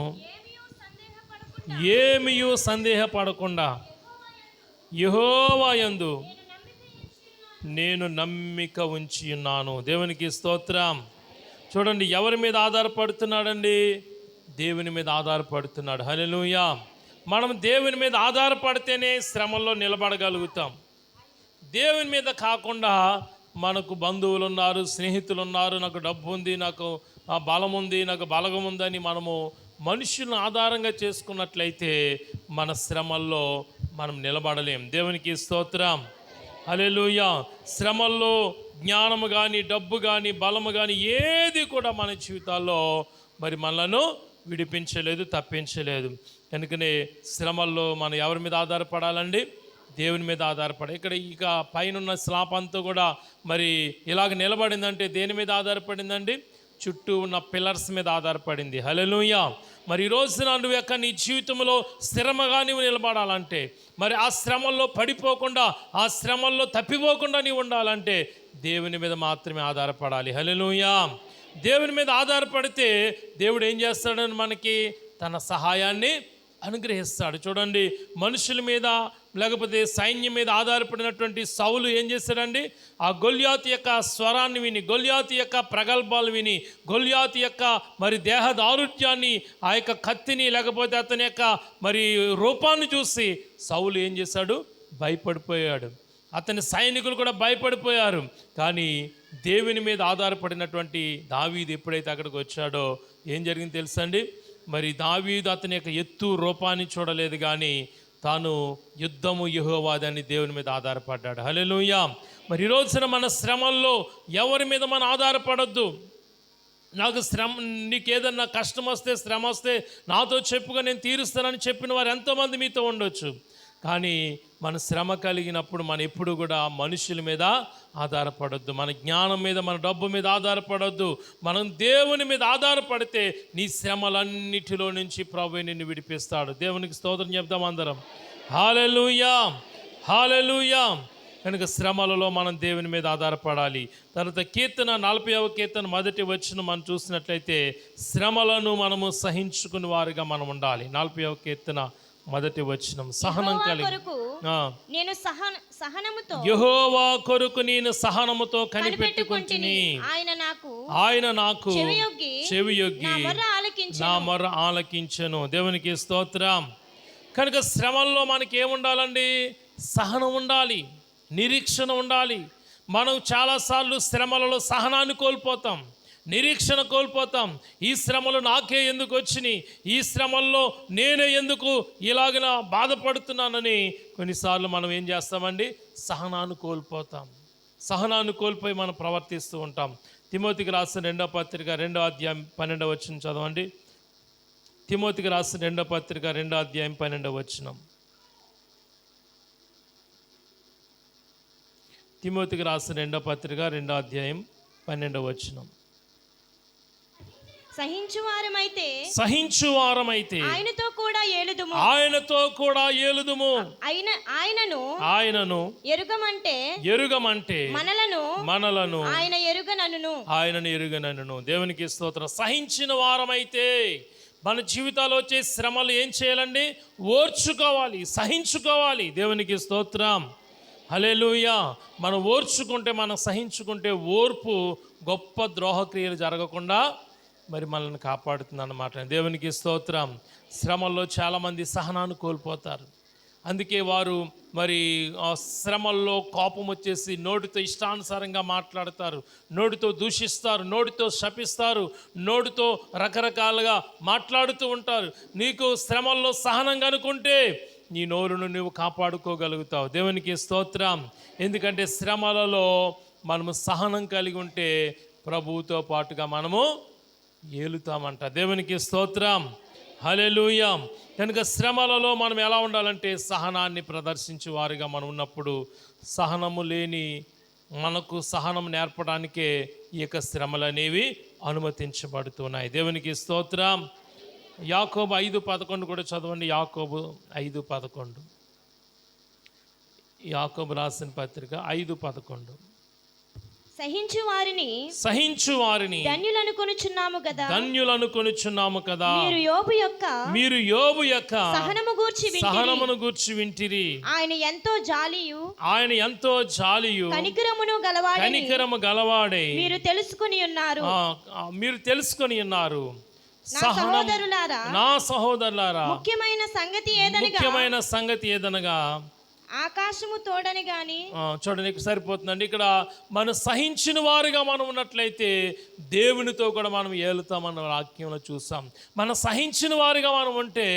ఏమియూ సందేహపడకుండా యెహోవా యందు నేను నమ్మిక ఉంచి ఉన్నాను. దేవునికి స్తోత్రం. చూడండి, ఎవరి మీద ఆధారపడుతున్నాడండి? దేవుని మీద ఆధారపడుతున్నాడు. హల్లెలూయా. మనం దేవుని మీద ఆధారపడితేనే శ్రమల్లో నిలబడగలుగుతాం. దేవుని మీద కాకుండా మనకు బంధువులు ఉన్నారు, స్నేహితులు ఉన్నారు, నాకు డబ్బు ఉంది, నాకు బలం ఉంది, నాకు బలగం ఉందని మనము మనుషులను ఆధారంగా చేసుకున్నట్లయితే మన శ్రమల్లో మనం నిలబడలేం. దేవునికి స్తోత్రం. హల్లెలూయా. శ్రమల్లో జ్ఞానము కానీ, డబ్బు కానీ, బలము కానీ ఏది కూడా మన జీవితాల్లో మరి మనలను విడిపించలేదు, తప్పించలేదు. కనుకనే శ్రమల్లో మనం ఎవరి మీద ఆధారపడాలండి? దేవుని మీద ఆధారపడాలి. ఇక్కడ ఇక పైన స్లాబ్ అంతా కూడా మరి ఇలాగ నిలబడిందంటే దేని మీద ఆధారపడిందండి? చుట్టూ ఉన్న పిల్లర్స్ మీద ఆధారపడింది. హల్లెలూయా. మరి ఈ రోజున నువ్వు యొక్క నీ జీవితంలో స్థిరముగా నువ్వు నిలబడాలంటే, మరి ఆ శ్రమల్లో పడిపోకుండా, ఆ శ్రమల్లో తప్పిపోకుండా నీవు ఉండాలంటే దేవుని మీద మాత్రమే ఆధారపడాలి. హల్లెలూయా. దేవుని మీద ఆధారపడితే దేవుడు ఏం చేస్తాడని మనకి తన సహాయాన్ని అనుగ్రహిస్తాడు. చూడండి, మనుషుల మీద లేకపోతే సైన్యం మీద ఆధారపడినటువంటి సౌలు ఏం చేశాడండి? ఆ గొల్యాతు యొక్క స్వరాన్ని విని, గొల్యాతు యొక్క ప్రగల్భాలు విని, గొల్యాతు యొక్క మరి దేహ దారుఢ్యాన్ని, ఆ యొక్క కత్తిని లేకపోతే అతని యొక్క మరి రూపాన్ని చూసి సౌలు ఏం చేశాడు? భయపడిపోయాడు. అతని సైనికులు కూడా భయపడిపోయారు. కానీ దేవుని మీద ఆధారపడినటువంటి దావీదు ఎప్పుడైతే అక్కడికి వచ్చాడో ఏం జరిగింది తెలుసండి? మరి దావీదు అతని యొక్క ఎత్తు రూపాన్ని చూడలేదు, కానీ తాను యుద్ధము యెహోవాదని దేవుని మీద ఆధారపడ్డాడు. హల్లెలూయా. మరి ఈ రోజున మన శ్రమల్లో ఎవరి మీద మనం ఆధారపడొద్దు. నాకు నీకు ఏదన్నా కష్టం వస్తే, శ్రమ వస్తే నాతో చెప్పుగా నేను తీరుస్తానని చెప్పిన వారు ఎంతోమంది మీతో ఉండొచ్చు. కానీ మన శ్రమ కలిగినప్పుడు మనం ఎప్పుడు కూడా మనుషుల మీద ఆధారపడొద్దు, మన జ్ఞానం మీద, మన డబ్బు మీద ఆధారపడొద్దు. మనం దేవుని మీద ఆధారపడితే నీ శ్రమలన్నిటిలో నుంచి ప్రభువే నిన్ను విడిపిస్తాడు. దేవునికి స్తోత్రం చెప్దాం అందరం. హల్లెలూయా, హల్లెలూయా. కనుక శ్రమలలో మనం దేవుని మీద ఆధారపడాలి. తర్వాత కీర్తన 40వ కీర్తన 1వ వచనం మనం చూసినట్లయితే శ్రమలను మనము సహించుకుని వారుగా మనం ఉండాలి. 40వ కీర్తన 1వ వచనం. సహనం కలిగి నేను సహనముతో యెహోవా కొరకు నేను సహనముతో కనిపెట్టుకుంటుని, ఆయన నాకు చెవియొగ్గి నా మొర్ర ఆలకించెను. దేవునికి స్తోత్రం. కనుక శ్రమల్లో మనకి ఏముండాలండి? సహనం ఉండాలి, నిరీక్షణ ఉండాలి. మనం చాలాసార్లు శ్రమలలో సహనాన్ని కోల్పోతాం, నిరీక్షణ కోల్పోతాం. ఈ శ్రమలు నాకే ఎందుకు వచ్చినాయి, ఈ శ్రమల్లో నేనే ఎందుకు ఇలాగ బాధపడుతున్నానని కొన్నిసార్లు మనం ఏం చేస్తామండి? సహనాన్ని కోల్పోతాం. సహనాన్ని కోల్పోయి మనం ప్రవర్తిస్తూ ఉంటాం. తిమోతికి రాసిన 2వ పత్రిక 2వ అధ్యాయం 12వ వచనం చదవండి. తిమోతికి రాసిన 2వ పత్రిక 2వ అధ్యాయం 12వ వచనం. తిమోతికి రాసిన 2వ పత్రిక 2వ అధ్యాయం 12వ వచనం. సహించువారమైతే ఆయనతో కూడా ఏలుదుము. ఆయనను ఎరుగమంటే మనలను ఆయనను ఎరుగనను. దేవునికి స్తోత్రం. సహించిన వారమైతే మన జీవితాల్లో వచ్చే శ్రమలు ఏం చేయాలండి? ఓర్చుకోవాలి, సహించుకోవాలి. దేవునికి స్తోత్రం. హల్లెలూయా. మనం ఓర్చుకుంటే, మనం సహించుకుంటే ఓర్పు గొప్ప ద్రోహక్రియలు జరగకుండా మరి మనల్ని కాపాడుతుంది అన్నమాట. దేవునికి స్తోత్రం. శ్రమల్లో చాలామంది సహనాన్ని కోల్పోతారు. అందుకే వారు మరి శ్రమల్లో కోపం వచ్చేసి నోటితో ఇష్టానుసారంగా మాట్లాడతారు, నోటితో దూషిస్తారు, నోటితో శపిస్తారు, నోటితో రకరకాలుగా మాట్లాడుతూ ఉంటారు. నీకు శ్రమల్లో సహనంగా అనుకుంటే నీ నోరును నువ్వు కాపాడుకోగలుగుతావు. దేవునికి స్తోత్రం. ఎందుకంటే శ్రమలలో మనము సహనం కలిగి ఉంటే ప్రభువుతో పాటుగా మనము ఏలుతామంట. దేవునికి స్తోత్రం. హల్లెలూయా. కనుక శ్రమలలో మనం ఎలా ఉండాలంటే సహనాన్ని ప్రదర్శించే వారిగా మనం ఉన్నప్పుడు, సహనము లేని మనకు సహనం నేర్పడానికే ఈ యొక్క శ్రమలు అనేవి అనుమతించబడుతున్నాయి. దేవునికి స్తోత్రం. యాకోబు 5:11 కూడా చదవండి. యాకోబు 5:11. యాకోబు రాసిన పత్రిక 5:11. సహించు వారిని ధన్యులనుకొనుచున్నాము కదా. మీరు యోబు యొక్క సహనమును గూర్చి వింటిరి. ఆయన ఎంతో జాలియు కనికరము గలవాడై మీరు తెలుసుకొని ఉన్నారు. నా సహోదరులారా, ముఖ్యమైన సంగతి ఏదనగా ఆకాశము తోడని గాని. చూడండి, ఇక్కడ సరిపోతుందండి. ఇక్కడ మనం సహించిన వారుగా మనం ఉన్నట్లయితే దేవునితో కూడా మనం ఏలుతామన్న వాక్యంలో చూసాం. మనం సహించిన వారుగా మనం ఉంటే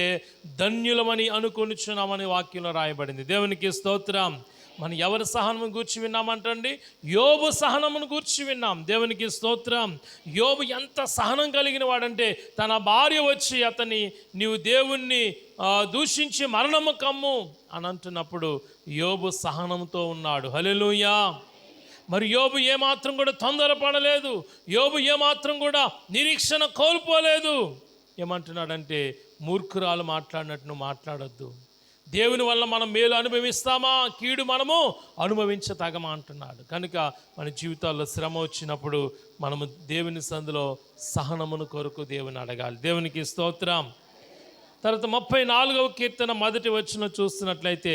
ధన్యులమని అనుకొనిచున్నామని వాక్యంలో రాయబడింది. దేవునికి స్తోత్రం. మనం ఎవరి సహనము గూర్చి విన్నామంటండి? యోబు సహనమును గూర్చి విన్నాం. దేవునికి స్తోత్రం. యోబు ఎంత సహనం కలిగిన వాడంటే, తన భార్య వచ్చి అతన్ని నీవు దేవుణ్ణి దూషించి మరణము కమ్ము అని అంటున్నప్పుడు యోబు సహనంతో ఉన్నాడు. హల్లెలూయా. మరి యోబు ఏమాత్రం కూడా తొందరపడలేదు. యోబు ఏమాత్రం కూడా నిరీక్షణ కోల్పోలేదు. ఏమంటున్నాడంటే, మూర్ఖురాలు మాట్లాడినట్టు నువ్వు మాట్లాడొద్దు. దేవుని వల్ల మనం మేలు అనుభవిస్తామా, కీడు మనము అనుభవించతగమా అంటున్నాడు. కనుక మన జీవితాల్లో శ్రమ వచ్చినప్పుడు మనము దేవుని సందులో సహనమును కొరకు దేవుని అడగాలి. దేవునికి స్తోత్రం. తర్వాత 34వ కీర్తన 1వ వచనం చూస్తున్నట్లయితే,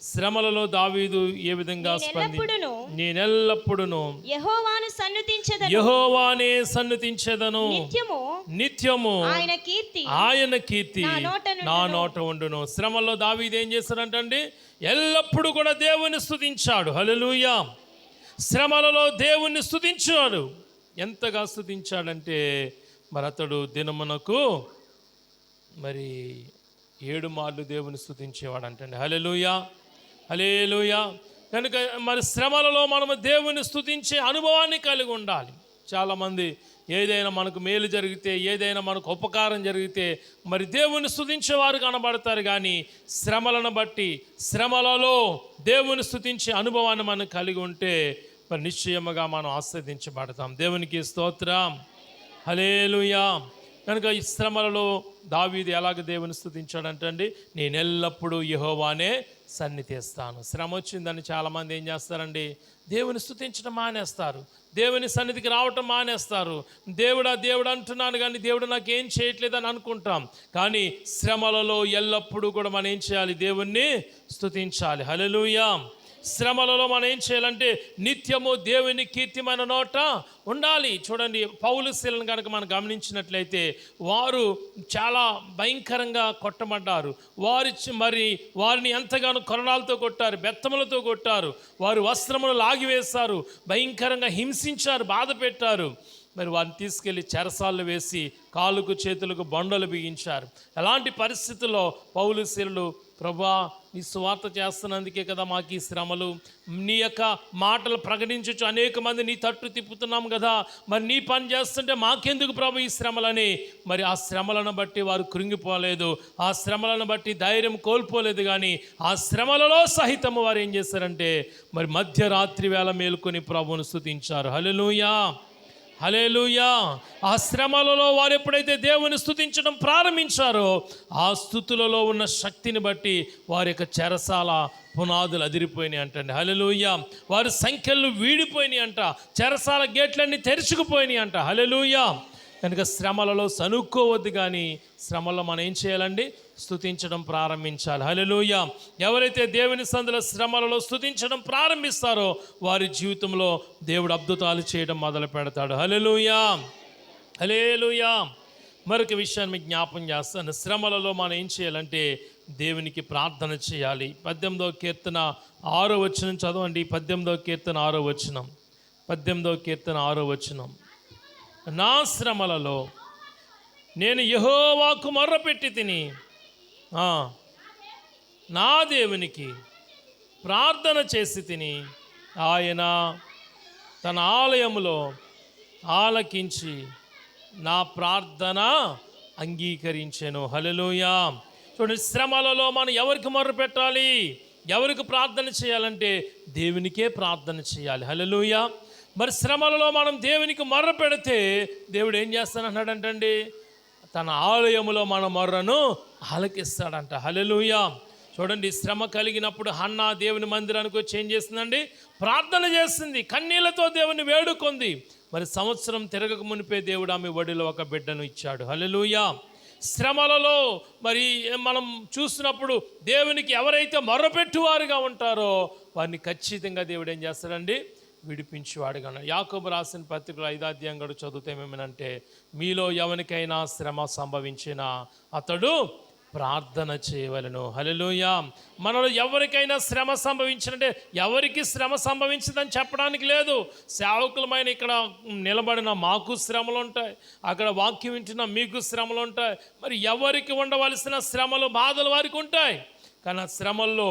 శ్రమలలో దావీదు ఏ విధంగా నేనెల్లప్పుడును యెహోవానే సన్నుతించెదను, నిత్యము ఆయన కీర్తి నా నోట ఉండును. శ్రమల్లో దావీదు ఏం చేశాడంటండి? ఎల్లప్పుడూ కూడా దేవుని స్తుతించాడు. హల్లెలూయా. శ్రమలలో దేవుణ్ణి స్తుతించాడు. ఎంతగా స్తుతించాడంటే, మరి అతడు దినమునకు 7 మార్లు దేవుని స్తుతించేవాడు అంటండి. హల్లెలూయా, హల్లెలూయా. కనుక మరి శ్రమలలో మనము దేవుని స్తుతించే అనుభవాన్ని కలిగి ఉండాలి. చాలామంది ఏదైనా మనకు మేలు జరిగితే, ఏదైనా మనకు ఉపకారం జరిగితే మరి దేవుని స్తుతించేవారు కనబడతారు. కానీ శ్రమలను బట్టి, శ్రమలలో దేవుని స్తుతించే అనుభవాన్ని మనం కలిగి ఉంటే మరి నిశ్చయముగా మనం ఆస్వాదించబడతాం. దేవునికి స్తోత్రం. హల్లెలూయా. కనుక ఈ శ్రమలలో దావీదు ఎలాగ దేవుని స్తుతించాడంటండి? నేను ఎల్లప్పుడూ యెహోవానే సన్నిధిస్తాను. శ్రమ వచ్చిందని చాలామంది ఏం చేస్తారండి? దేవుని స్తుతించడం మానేస్తారు, దేవుని సన్నిధికి రావటం మానేస్తారు. దేవుడు అంటున్నాను కానీ దేవుడు నాకు ఏం చేయట్లేదని అనుకుంటాం. కానీ శ్రమలలో ఎల్లప్పుడూ కూడా మనం ఏం చేయాలి? దేవుణ్ణి స్తుతించాలి. హల్లెలూయా. శ్రమలలో మనం ఏం చేయాలంటే నిత్యము దేవుని కీర్తి మన నోట ఉండాలి. చూడండి, పౌలు శీలను కనుక మనం గమనించినట్లయితే వారు చాలా భయంకరంగా కొట్టబడ్డారు. వారిని ఎంతగానో కొరడాలతో కొట్టారు, బెత్తములతో కొట్టారు, వారి వస్త్రములు లాగివేశారు, భయంకరంగా హింసించారు, బాధ పెట్టారు. మరి వారిని తీసుకెళ్ళి చెరసాల్లో వేసి కాళ్ళకు చేతులకు బండలు బిగించారు. అలాంటి పరిస్థితుల్లో పౌలు శీలులు, ప్రభువా నీ సువార్త చేస్తున్నందుకే కదా మాకు ఈ శ్రమలు, నీ యొక్క మాటలు ప్రకటించచ్చు అనేక మంది నీ తట్టు తిప్పుతున్నాం కదా, మరి నీ పని చేస్తుంటే మాకెందుకు ప్రభు ఈ శ్రమలని? మరి ఆ శ్రమలను బట్టి వారు కృంగిపోలేదు, ఆ శ్రమలను బట్టి ధైర్యం కోల్పోలేదు. కానీ ఆ శ్రమలలో సహితము వారు ఏం చేశారంటే మరి మధ్యరాత్రి వేళ మేలుకొని ప్రభువును స్తుతించారు. హల్లెలూయా, హల్లెలూయా. ఆ శ్రమలలో వారు ఎప్పుడైతే దేవుని స్తుతించడం ప్రారంభించారో ఆ స్తుతులలో ఉన్న శక్తిని బట్టి వారి యొక్క చెరసాల పునాదులు అదిరిపోయినాయి అంటండి. హల్లెలూయా. వారి సంఖ్యలు వీడిపోయినాయి అంట, చెరసాల గేట్లన్నీ తెరుచుకుపోయినాయి అంట. హల్లెలూయా. కనుక శ్రమలలో సనుక్కోవద్దు, కానీ శ్రమలో మనం ఏం చేయాలండి? స్తుతించడం ప్రారంభించాలి. హల్లెలూయా. ఎవరైతే దేవుని సందులో శ్రమలలో స్తుతించడం ప్రారంభిస్తారో వారి జీవితంలో దేవుడు అద్భుతాలు చేయడం మొదలు పెడతాడు. హల్లెలూయా, హల్లెలూయా. మరొక విషయాన్ని మీకు జ్ఞాపం చేస్తాను. శ్రమలలో మనం ఏం చేయాలంటే దేవునికి ప్రార్థన చేయాలి. 18వ కీర్తన 6వ వచనం చదవండి. 18వ కీర్తన 6వ వచనం. 18వ కీర్తన 6వ వచనం. నా శ్రమలలో నేను యెహోవాకు మొర్రపెట్టి తిని నా దేవునికి ప్రార్థన చేసి తిని ఆయన తన ఆలయములో ఆలకించి నా ప్రార్థన అంగీకరించెను. హల్లెలూయా. చూడండి, శ్రమలలో మనం ఎవరికి మొర్ర పెట్టాలి, ఎవరికి ప్రార్థన చేయాలంటే దేవునికే ప్రార్థన చేయాలి. హల్లెలూయా. మరి శ్రమలలో మనం దేవునికి మొర్ర పెడితే దేవుడు ఏం చేస్తానంటాడంటండి? తన ఆలయములో మన మొర్రను ఆలకిస్తాడంట. హల్లెలూయా. చూడండి, శ్రమ కలిగినప్పుడు హన్నా దేవుని మందిరానికి వచ్చి ఏం చేస్తుందండి? ప్రార్థన చేస్తుంది, కన్నీళ్లతో దేవుని వేడుకుంది. మరి సంవత్సరం తిరగక మునిపే దేవుడు ఆమె ఒడిలో ఒక బిడ్డను ఇచ్చాడు. హల్లెలూయా. శ్రమలలో మరి మనం చూసినప్పుడు దేవునికి ఎవరైతే మొర్రపెట్టువారుగా ఉంటారో వారిని ఖచ్చితంగా దేవుడు ఏం చేస్తాడండి? విడిపించేవాడుగా. యాకోబు రాసిన పత్రికలో 5వ అధ్యాయం చదివితే ఏమేమనంటే, మీలో ఎవరికైనా శ్రమ సంభవించినా అతడు ప్రార్థన చేయవలెను. హల్లెలూయా. మనలో ఎవరికైనా శ్రమ సంభవించినంటే ఎవరికి శ్రమ సంభవించదని చెప్పడానికి లేదు. సేవకులమైన ఇక్కడ నిలబడిన మాకు శ్రమలు ఉంటాయి, అక్కడ వాక్యం వింటున్న మీకు శ్రమలు ఉంటాయి. మరి ఎవరికి ఉండవలసిన శ్రమలు బాధలు వారికి ఉంటాయి. కానీ ఆ శ్రమల్లో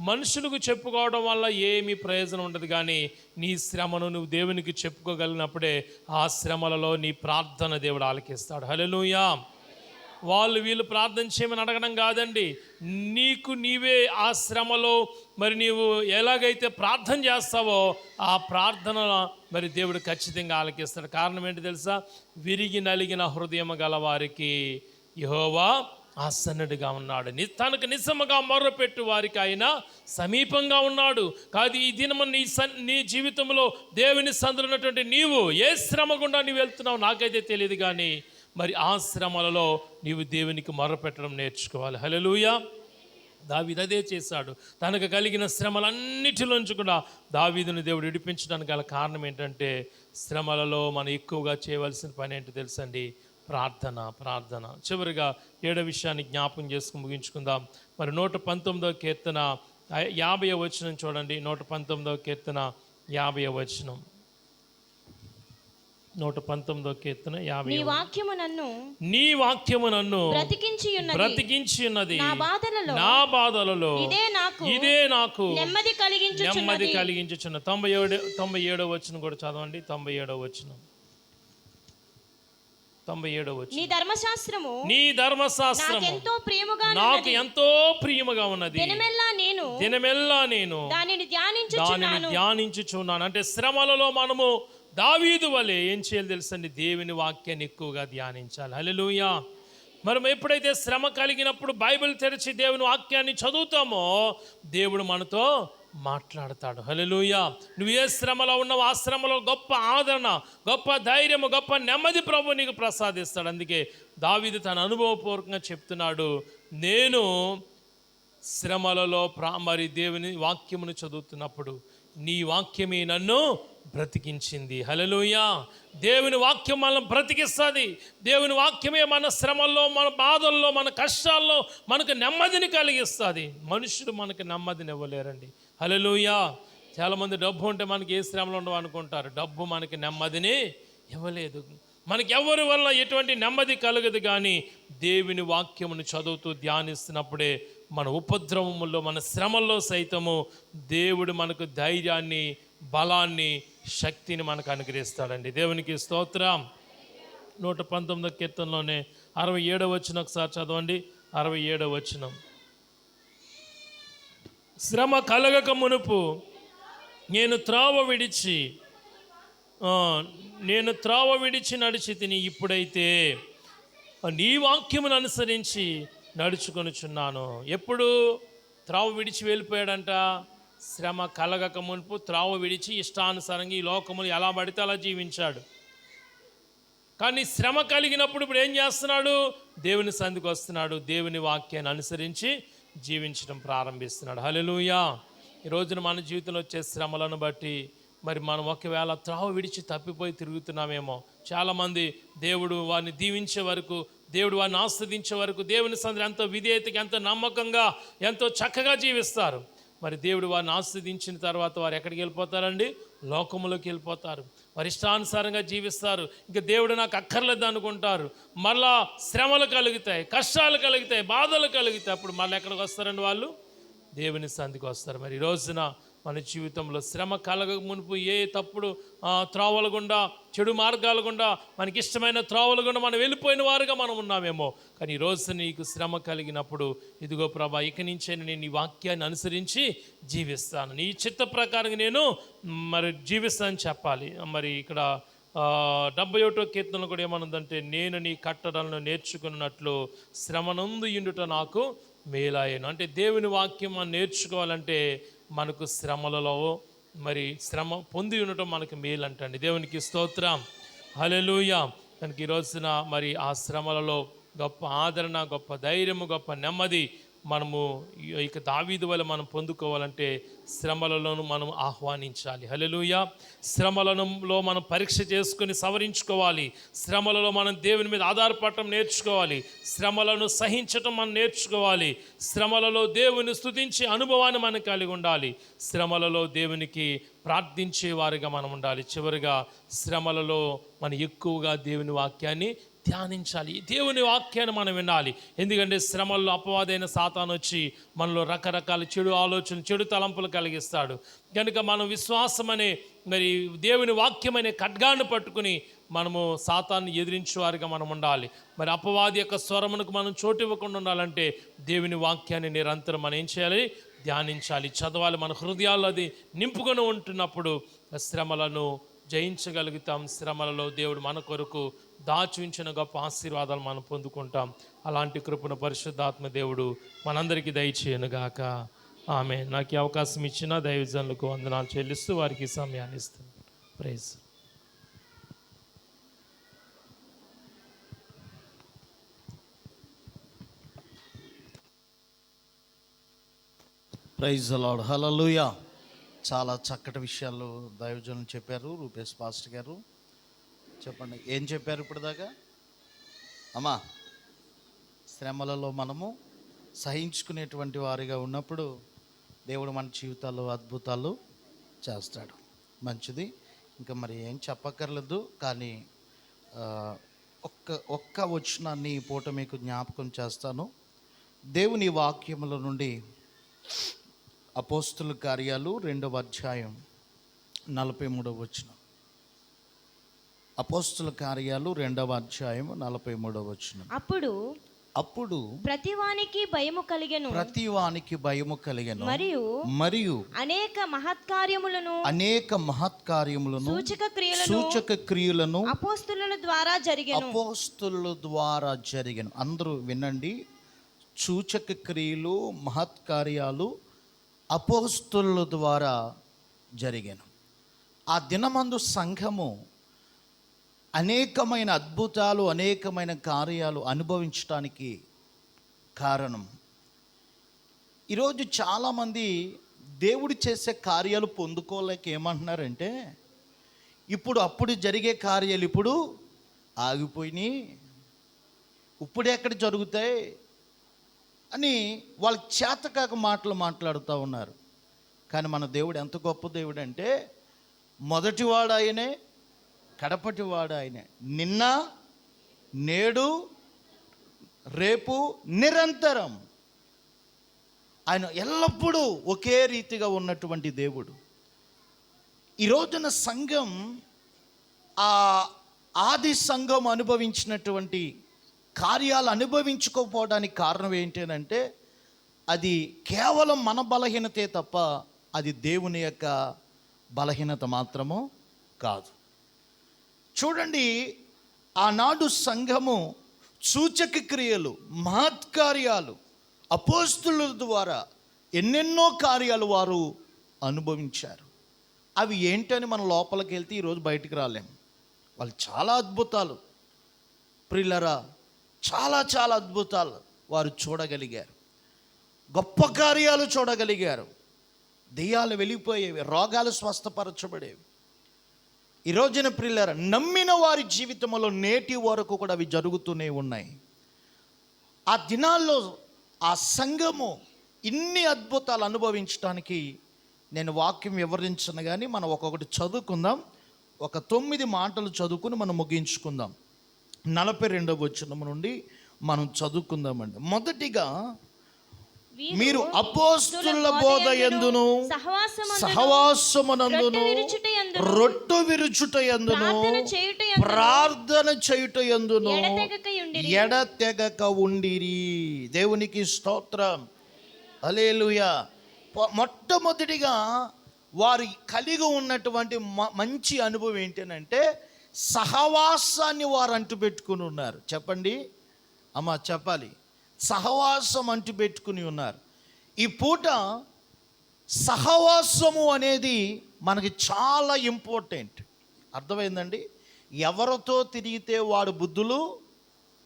మనుషులకు చెప్పుకోవడం వల్ల ఏమీ ప్రయోజనం ఉండదు. కానీ నీ శ్రమను నువ్వు దేవునికి చెప్పుకోగలిగినప్పుడే ఆ శ్రమలలో నీ ప్రార్థన దేవుడు ఆలకిస్తాడు. హల్లెలూయా. వాళ్ళు వీళ్ళు ప్రార్థన చేయమని అడగడం కాదండి, నీకు నీవే ఆ శ్రమలో మరి నీవు ఎలాగైతే ప్రార్థన చేస్తావో ఆ ప్రార్థన మరి దేవుడు ఖచ్చితంగా ఆలకిస్తాడు. కారణం ఏంటి తెలుసా? విరిగి నలిగిన హృదయం గల వారికి యెహోవా ఆసన్నుడిగా ఉన్నాడు, తనకు నిజముగా మొర్రపెట్టు వారికి ఆయన సమీపంగా ఉన్నాడు. కాదు ఈ దినము నీ జీవితంలో దేవుని సందులో ఉన్నటువంటి నీవు ఏ శ్రమ గుండా నీవు వెళ్తున్నావు నాకైతే తెలియదు. కానీ మరి ఆ శ్రమలలో నీవు దేవునికి మొర్రపెట్టడం నేర్చుకోవాలి. హల్లెలూయా. దావీదు అదే చేశాడు. తనకు కలిగిన శ్రమలన్నిటిలోంచి కూడా దావీదును దేవుడు విడిపించడానికి గల కారణం ఏంటంటే శ్రమలలో మనం ఎక్కువగా చేయవలసిన పని ఏంటో తెలుసండి? ప్రార్థన. ప్రార్థన. చివరిగా 7వ విషయాన్ని జ్ఞాపకం చేసుకుని ముగించుకుందాం. మరి 119వ కీర్తన 50వ వచనం చూడండి. 119వ కీర్తన 50వ వచనం. 119వ కీర్తన 50. నీ వాక్యము నన్ను బ్రతికించి ఉన్నది, నా బాధలలో ఇదే నాకు నెమ్మది కలిగించుచున్న. 97వ వచనం కూడా చదవండి. 97వ వచనం. 97వ వచనం. నీ ధర్మశాస్త్రము నాకు ఎంతో ప్రియముగా ఉన్నది. దినమెల్లా నేను దానిని ధ్యానించుచున్నాను. అంటే శ్రమలలో మనము దావీదు వలె ఏం చేయాలి తెలుసండి? దేవుని వాక్యాన్ని ఎక్కువగా ధ్యానించాలి. హల్లెలూయా. మనం ఎప్పుడైతే శ్రమ కలిగినప్పుడు బైబిల్ తెరిచి దేవుని వాక్యాన్ని చదువుతామో దేవుడు మనతో మాట్లాడతాడు. హల్లెలూయా. నువ్వు ఏ శ్రమలో ఉన్నావు ఆ శ్రమలో గొప్ప ఆదరణ, గొప్ప ధైర్యము, గొప్ప నెమ్మది ప్రభు నీకు ప్రసాదిస్తాడు. అందుకే దావీదు తన అనుభవపూర్వకంగా చెప్తున్నాడు, నేను శ్రమలలో మరి దేవుని వాక్యమును చదువుతున్నప్పుడు నీ వాక్యమే నన్ను బ్రతికించింది. హల్లెలూయా. దేవుని వాక్యం మనల్ని బ్రతికిస్తుంది. దేవుని వాక్యమే మన శ్రమల్లో, మన బాధల్లో, మన కష్టాల్లో మనకు నెమ్మదిని కలిగిస్తుంది. మనుషులు మనకు నెమ్మదిని ఇవ్వలేరండి. హల్లెలూయా. చాలామంది డబ్బు ఉంటే మనకి ఏ శ్రమలు ఉండవు అనుకుంటారు. డబ్బు మనకి నెమ్మదిని ఇవ్వలేదు. మనకి ఎవరి వల్ల ఎటువంటి నెమ్మది కలగదు. కానీ దేవుని వాక్యమును చదువుతూ ధ్యానిస్తున్నప్పుడే మన ఉపద్రవముల్లో, మన శ్రమల్లో సైతము దేవుడు మనకు ధైర్యాన్ని, బలాన్ని, శక్తిని మనకు అనుగ్రహిస్తాడండి. దేవునికి స్తోత్రం. 119వ కీర్తనలోనే 67వ వచనం ఒకసారి చదవండి. 67వ వచనం. శ్రమ కలగక మునుపు నేను త్రోవ విడిచి నడిచి తిని, ఇప్పుడైతే నీ వాక్యమును అనుసరించి నడుచుకొనుచున్నాను. ఎప్పుడు త్రోవ విడిచి వెళ్ళిపోయాడంట? శ్రమ కలగక మునుపు త్రోవ విడిచి ఇష్టానుసారంగా ఈ లోకములు ఎలా పడితే అలా జీవించాడు. కానీ శ్రమ కలిగినప్పుడు ఇప్పుడు ఏం చేస్తున్నాడు? దేవుని సంధికి వస్తున్నాడు. దేవుని వాక్యాన్ని అనుసరించి జీవించడం ప్రారంభిస్తున్నాడు. హల్లెలూయా. ఈ రోజున మన జీవితంలో వచ్చే శ్రమలను బట్టి మరి మనం ఒకవేళ త్రోవ విడిచి తప్పిపోయి తిరుగుతున్నామేమో. చాలామంది దేవుడు వారిని దీవించే వరకు, దేవుడు వారిని ఆస్వాదించే వరకు దేవుని సంధిలో ఎంతో విధేయతగా, ఎంతో నమ్మకంగా, ఎంతో చక్కగా జీవిస్తారు. మరి దేవుడు వారిని ఆస్వాదించిన తర్వాత వారు ఎక్కడికి వెళ్ళిపోతారండి? లోకములోకి వెళ్ళిపోతారు. వారి ఇష్టానుసారంగా జీవిస్తారు. ఇంకా దేవుడు నాకు అక్కర్లేదు అనుకుంటారు. మళ్ళా శ్రమలు కలుగుతాయి, కష్టాలు కలుగుతాయి, బాధలు కలుగుతాయి. అప్పుడు మళ్ళీ ఎక్కడికి వస్తారండి? వాళ్ళు దేవుని సంధికి వస్తారు. మరి ఈ రోజున మన జీవితంలో శ్రమ కలగక మునుపు ఏ తప్పుడు త్రోవల గుండా, చెడు మార్గాల గుండా, మనకి ఇష్టమైన త్రోవల గుండా మనం వెళ్ళిపోయిన వారుగా మనం ఉన్నామేమో. కానీ ఈరోజు నీకు శ్రమ కలిగినప్పుడు, ఇదిగో ప్రభా, ఇక నుంచే నేను ఈ వాక్యాన్ని అనుసరించి జీవిస్తాను, నీ చిత్త ప్రకారంగా నేను మరి జీవిస్తానని చెప్పాలి. మరి ఇక్కడ 71వ కీర్తనలో కూడా ఏమనుందంటే, నేను నీ కట్టడలను నేర్చుకున్నట్లు శ్రమనందు ఇండుట నాకు మేలాయను. అంటే దేవుని వాక్యం మనం నేర్చుకోవాలంటే మనకు శ్రమలలో మరి శ్రమ పొంది ఉండటం మనకు మేలు అంటండి. దేవునికి స్తోత్రం. హల్లెలూయా. కనుక ఈ రోజున మరి ఆ శ్రమలలో గొప్ప ఆదరణ, గొప్ప ధైర్యము, గొప్ప నెమ్మది మనము ఇక దావీదు వల్ల మనం పొందుకోవాలంటే శ్రమలను మనం ఆహ్వానించాలి. హల్లెలూయా. శ్రమలలో మనం పరీక్ష చేసుకుని సవరించుకోవాలి. శ్రమలలో మనం దేవుని మీద ఆధారపడటం నేర్చుకోవాలి. శ్రమలను సహించటం మనం నేర్చుకోవాలి. శ్రమలలో దేవుని స్తుతించే అనుభవాన్ని మనం కలిగి ఉండాలి. శ్రమలలో దేవునికి ప్రార్థించే వారిగా మనం ఉండాలి. చివరిగా శ్రమలలో మనం ఎక్కువగా దేవుని వాక్యాన్ని ధ్యానించాలి. దేవుని వాక్యాన్ని మనం వినాలి. ఎందుకంటే శ్రమల్లో అపవాదైన సాతాను వచ్చి మనలో రకరకాల చెడు ఆలోచనలు, చెడు తలంపులు కలిగిస్తాడు. కనుక మనం విశ్వాసం అనే మరి దేవుని వాక్యం అనే ఖడ్గాన్ని పట్టుకుని మనము సాతాన్ని ఎదిరించే వారిగా మనం ఉండాలి. మరి అపవాది యొక్క స్వరమునకు మనం చోటు ఇవ్వకుండా ఉండాలంటే దేవుని వాక్యాన్ని నిరంతరం మనం ఏం చేయాలి? ధ్యానించాలి, చదవాలి. మన హృదయాల్లో అది నింపుకొని ఉంటున్నప్పుడు శ్రమలను జయించగలుగుతాం. శ్రమలలో దేవుడు మన కొరకు దాచి ఉంచిన గొప్ప ఆశీర్వాదాలు మనం పొందుకుంటాం. అలాంటి కృపను పరిశుద్ధాత్మ దేవుడు మనందరికీ దయచేయనుగాక. ఆమె. నాకు ఈ అవకాశం ఇచ్చిన దైవజనులకు వందనాలు చెల్లిస్తూ వారికి సమయాన్ని ఇస్తాను. Praise. Praise the lord. Hallelujah. చాలా చక్కటి విషయాలు దైవజనులు చెప్పారు. రూపేష్ పాస్టర్ గారు చెప్పండి, ఏం చెప్పారు ఇప్పుడు దాకా? అమ్మా, శ్రమలలో మనము సహించుకునేటువంటి వారిగా ఉన్నప్పుడు దేవుడు మన జీవితాల్లో అద్భుతాలు చేస్తాడు. మంచిది. ఇంకా మరి ఏం చెప్పక్కర్లేదు. కానీ ఒక్క వచనాన్ని ఈ పూట మీకు జ్ఞాపకం చేస్తాను. దేవుని వాక్యముల నుండి అపోస్తుల కార్యాలు 2వ అధ్యాయం 43వ వచనం. అపోస్తుల కార్యాలు 2వ అధ్యాయం 43వ వచనం. అప్పుడు ప్రతివానికి భయము కలిగెను మరియు అనేక మహత్కార్యములను సూచక క్రియలను అపోస్తుల ద్వారా జరిగెను. అందరూ వినండి. సూచక క్రియలు, మహత్కార్యాలు అపోస్తుల ద్వారా జరిగాను. ఆ దినమందు సంఘము అనేకమైన అద్భుతాలు, అనేకమైన కార్యాలు అనుభవించడానికి కారణం. ఈరోజు చాలామంది దేవుడు చేసే కార్యాలు పొందుకోలేక ఏమంటున్నారంటే, అప్పుడు జరిగే కార్యాలు ఇప్పుడు ఆగిపోయినాయి, ఇప్పుడు ఎక్కడ జరుగుతాయి అని వాళ్ళకి చేతకాక మాటలు మాట్లాడుతూ ఉన్నారు. కానీ మన దేవుడు ఎంత గొప్ప దేవుడు అంటే, మొదటివాడు ఆయనే, కడపటివాడు ఆయనే, నిన్న నేడు రేపు నిరంతరం. ఆయన ఎల్లప్పుడూ ఒకే రీతిగా ఉన్నటువంటి దేవుడు. ఈ రోజున సంఘం, ఆ ఆది సంఘం అనుభవించినటువంటి కార్యాలు అనుభవించుకోకపోవడానికి కారణం ఏంటంటే, అది కేవలం మన బలహీనతే తప్ప అది దేవుని యొక్క బలహీనత మాత్రము కాదు. చూడండి, ఆనాడు సంఘము సూచక క్రియలు, మహత్కార్యాలు, అపోస్తుల ద్వారా ఎన్నెన్నో కార్యాలు వారు అనుభవించారు. అవి ఏంటని మన లోపలికి వెళ్తే ఈరోజు బయటికి రాలేము. వాళ్ళు చాలా అద్భుతాలు ప్రియులరా, చాలా చాలా అద్భుతాలు వారు చూడగలిగారు. గొప్ప కార్యాలు చూడగలిగారు. దెయ్యాలు వెళ్ళిపోయేవి, రోగాలు స్వస్థపరచబడేవి. ఈ రోజున ప్రియులారా, నమ్మిన వారి జీవితంలో నేటి వరకు కూడా అవి జరుగుతూనే ఉన్నాయి. ఆ దినాల్లో ఆ సంఘము ఇన్ని అద్భుతాలు అనుభవించడానికి నేను వాక్యం వివరించను, కానీ మనం ఒక్కొక్కటి చదువుకుందాం. ఒక 9 మాటలు చదువుకుని మనం ముగించుకుందాం. 42వ వచనం నుండి మనం చదువుకుందామండి. మొదటిగా, మీరు అపోస్తుల బోధ యందును సహవాసమునందును రొట్టె విరుచుట యందును ప్రార్థన చేయుట యందును ఎడతెగక ఉండిరి. దేవునికి స్తోత్రం. హల్లెలూయా. మొట్టమొదటిగా వారు కలిగి ఉన్నటువంటి మంచి అనుభవం ఏంటంటే, సహవాసాన్ని వారు అంటుపెట్టుకుని ఉన్నారు. చెప్పండి అమ్మా, చెప్పాలి. సహవాసం అంటుపెట్టుకుని ఉన్నారు. ఈ పూట సహవాసము అనేది మనకి చాలా ఇంపార్టెంట్. అర్థమైందండి? ఎవరితో తిరిగితే వాడు బుద్ధులు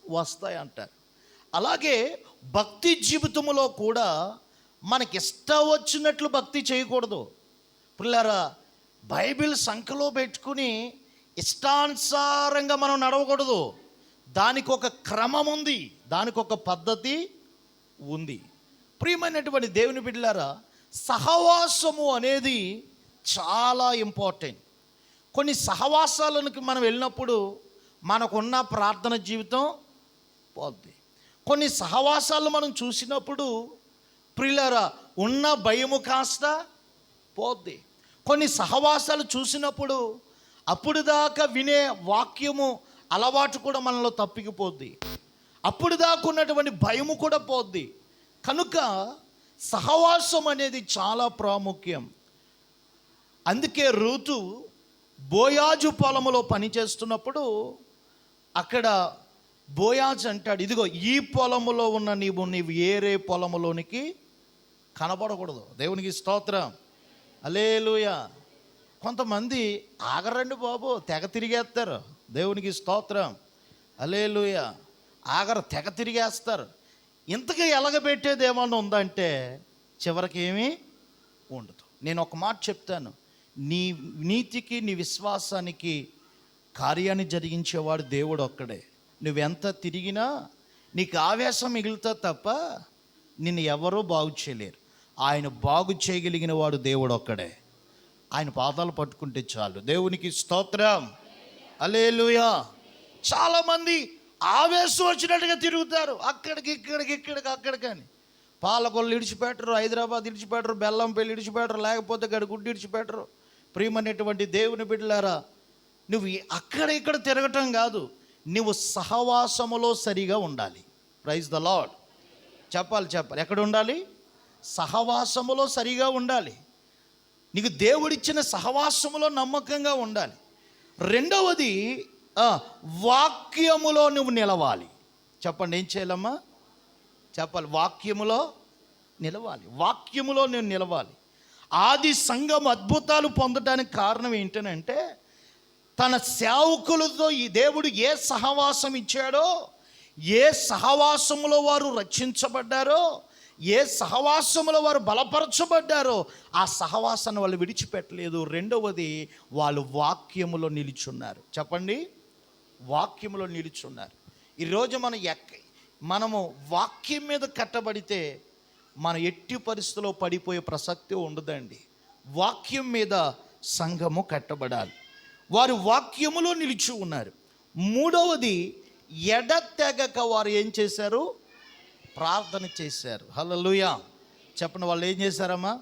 వస్తాయి అంటారు. అలాగే భక్తి జీవితంలో కూడా మనకి ఇష్టం వచ్చినట్లు భక్తి చేయకూడదు. పిల్లరా, బైబిల్ సంఖ్యలో పెట్టుకుని ఇష్టానుసారంగా మనం నడవకూడదు. దానికి ఒక క్రమం ఉంది, దానికి ఒక పద్ధతి ఉంది. ప్రియమైనటువంటి దేవుని బిడ్డలారా, సహవాసము అనేది చాలా ఇంపార్టెంట్. కొన్ని సహవాసాలకు మనం వెళ్ళినప్పుడు మనకున్న ప్రార్థన జీవితం పోద్ది. కొన్ని సహవాసాలు మనం చూసినప్పుడు ప్రియులారా ఉన్న భయము కాస్త పోద్ది. కొన్ని సహవాసాలు చూసినప్పుడు అప్పుడు దాకా వినే వాక్యము అలవాటు కూడా మనలో తప్పికిపోద్ది. అప్పుడు దాకా ఉన్నటువంటి భయము కూడా పోద్ది. కనుక సహవాసం అనేది చాలా ప్రాముఖ్యం. అందుకే రూతు బోయాజు పొలములో పనిచేస్తున్నప్పుడు అక్కడ బోయాజు అంటాడు, ఇదిగో ఈ పొలములో ఉన్న నీవు ఏరే పొలములోనికి కనబడకూడదు. దేవునికి స్తోత్రం, హల్లెలూయా. కొంతమంది ఆగరండి బాబు, తెగ తిరిగేస్తారు. దేవునికి స్తోత్రం, హల్లెలూయా. ఆగరు, తెగ తిరిగేస్తారు. ఇంతగా ఎలగబెట్టేది ఏమన్నా ఉందంటే చివరికి ఏమీ ఉండదు. నేను ఒక మాట చెప్తాను, నీ నీతికి నీ విశ్వాసానికి కార్యాన్ని జరిగించేవాడు దేవుడు ఒక్కడే. నువ్వెంత తిరిగినా నీకు ఆవేశం మిగులుతా తప్ప నిన్ను ఎవరూ బాగు చేయలేరు. ఆయన బాగు చేయగలిగిన వాడు దేవుడు ఒక్కడే. ఆయన పాదాలు పట్టుకుంటే చాలు. దేవునికి స్తోత్రం, హల్లెలూయా. చాలామంది ఆవేశం వచ్చినట్టుగా తిరుగుతారు, అక్కడికి అక్కడికని. పాలకొల్లు ఇడిచిపెట్టరు, హైదరాబాద్ ఇడిచిపెట్టరు, బెల్లంపల్లి ఇడిచిపెట్టరు, లేకపోతే గడిగుడ్డు ఇడిచిపెట్టరు. ప్రియమైనటువంటి దేవుని బిడ్డలారా, నువ్వు అక్కడ ఇక్కడ తిరగటం కాదు, నువ్వు సహవాసములో సరిగా ఉండాలి. Praise the Lord. చెప్పాలి. ఎక్కడ ఉండాలి? సహవాసములో సరిగా ఉండాలి. నీకు దేవుడిచ్చిన సహవాసములో నమ్మకంగా ఉండాలి. రెండవది, వాక్యములో నువ్వు నిలవాలి. చెప్పండి, ఏం చేయాలమ్మా? చెప్పాలి. వాక్యములో నిలవాలి. వాక్యములో నువ్వు నిలవాలి. ఆది సంఘం అద్భుతాలు పొందడానికి కారణం ఏంటనంటే, తన సేవకులతో ఈ దేవుడు ఏ సహవాసం ఇచ్చాడో, ఏ సహవాసములో వారు రక్షించబడ్డారో, ఏ సహవాసములో వారు బలపరచబడ్డారో ఆ సహవాసాన్ని వాళ్ళు విడిచిపెట్టలేదు. రెండవది, వాళ్ళు వాక్యములో నిలుచున్నారు. చెప్పండి, వాక్యములో నిలుచున్నారు. ఈరోజు మనము వాక్యం మీద కట్టబడితే మన ఎట్టి పరిస్థితిలో పడిపోయే ప్రసక్తి ఉండదండి. వాక్యం మీద సంఘము కట్టబడాలి. వారు వాక్యములో నిలిచి ఉన్నారు. మూడవది, ఎడతెగక వారు ఏం చేశారు? ప్రార్థన చేశారు. హల్లెలూయా. చెప్పండి, వాళ్ళు ఏం చేశారమ్మా?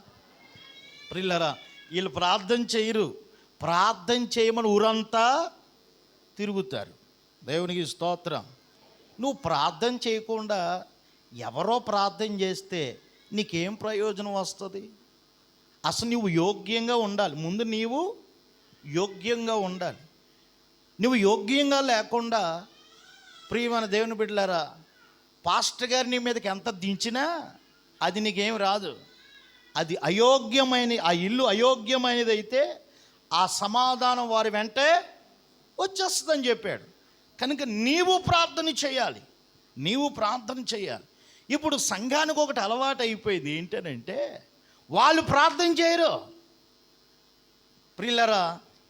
ప్రియులారా, వీళ్ళు ప్రార్థన చేయరు. ప్రార్థన చేయమని ఊరంతా తిరుగుతారు. దేవునికి స్తోత్రం. నువ్వు ప్రార్థన చేయకుండా ఎవరో ప్రార్థన చేస్తే నీకేం ప్రయోజనం వస్తుంది? అసలు నువ్వు యోగ్యంగా ఉండాలి. ముందు నీవు యోగ్యంగా ఉండాలి. నువ్వు యోగ్యంగా లేకుండా, ప్రియమైన దేవుని బిడ్డలారా, పాస్టర్ గారు నీ మీదకి ఎంత దించినా అది నీకేం రాదు. అది అయోగ్యమైన, ఆ ఇల్లు అయోగ్యమైనది అయితే ఆ సమాధానం వారి వెంటే వచ్చేస్తుందని చెప్పాడు. కనుక నీవు ప్రార్థన చేయాలి. ఇప్పుడు సంఘానికి ఒకటి అలవాటు అయిపోయింది. ఏంటనంటే వాళ్ళు ప్రార్థన చేయరు. ప్రియులారా,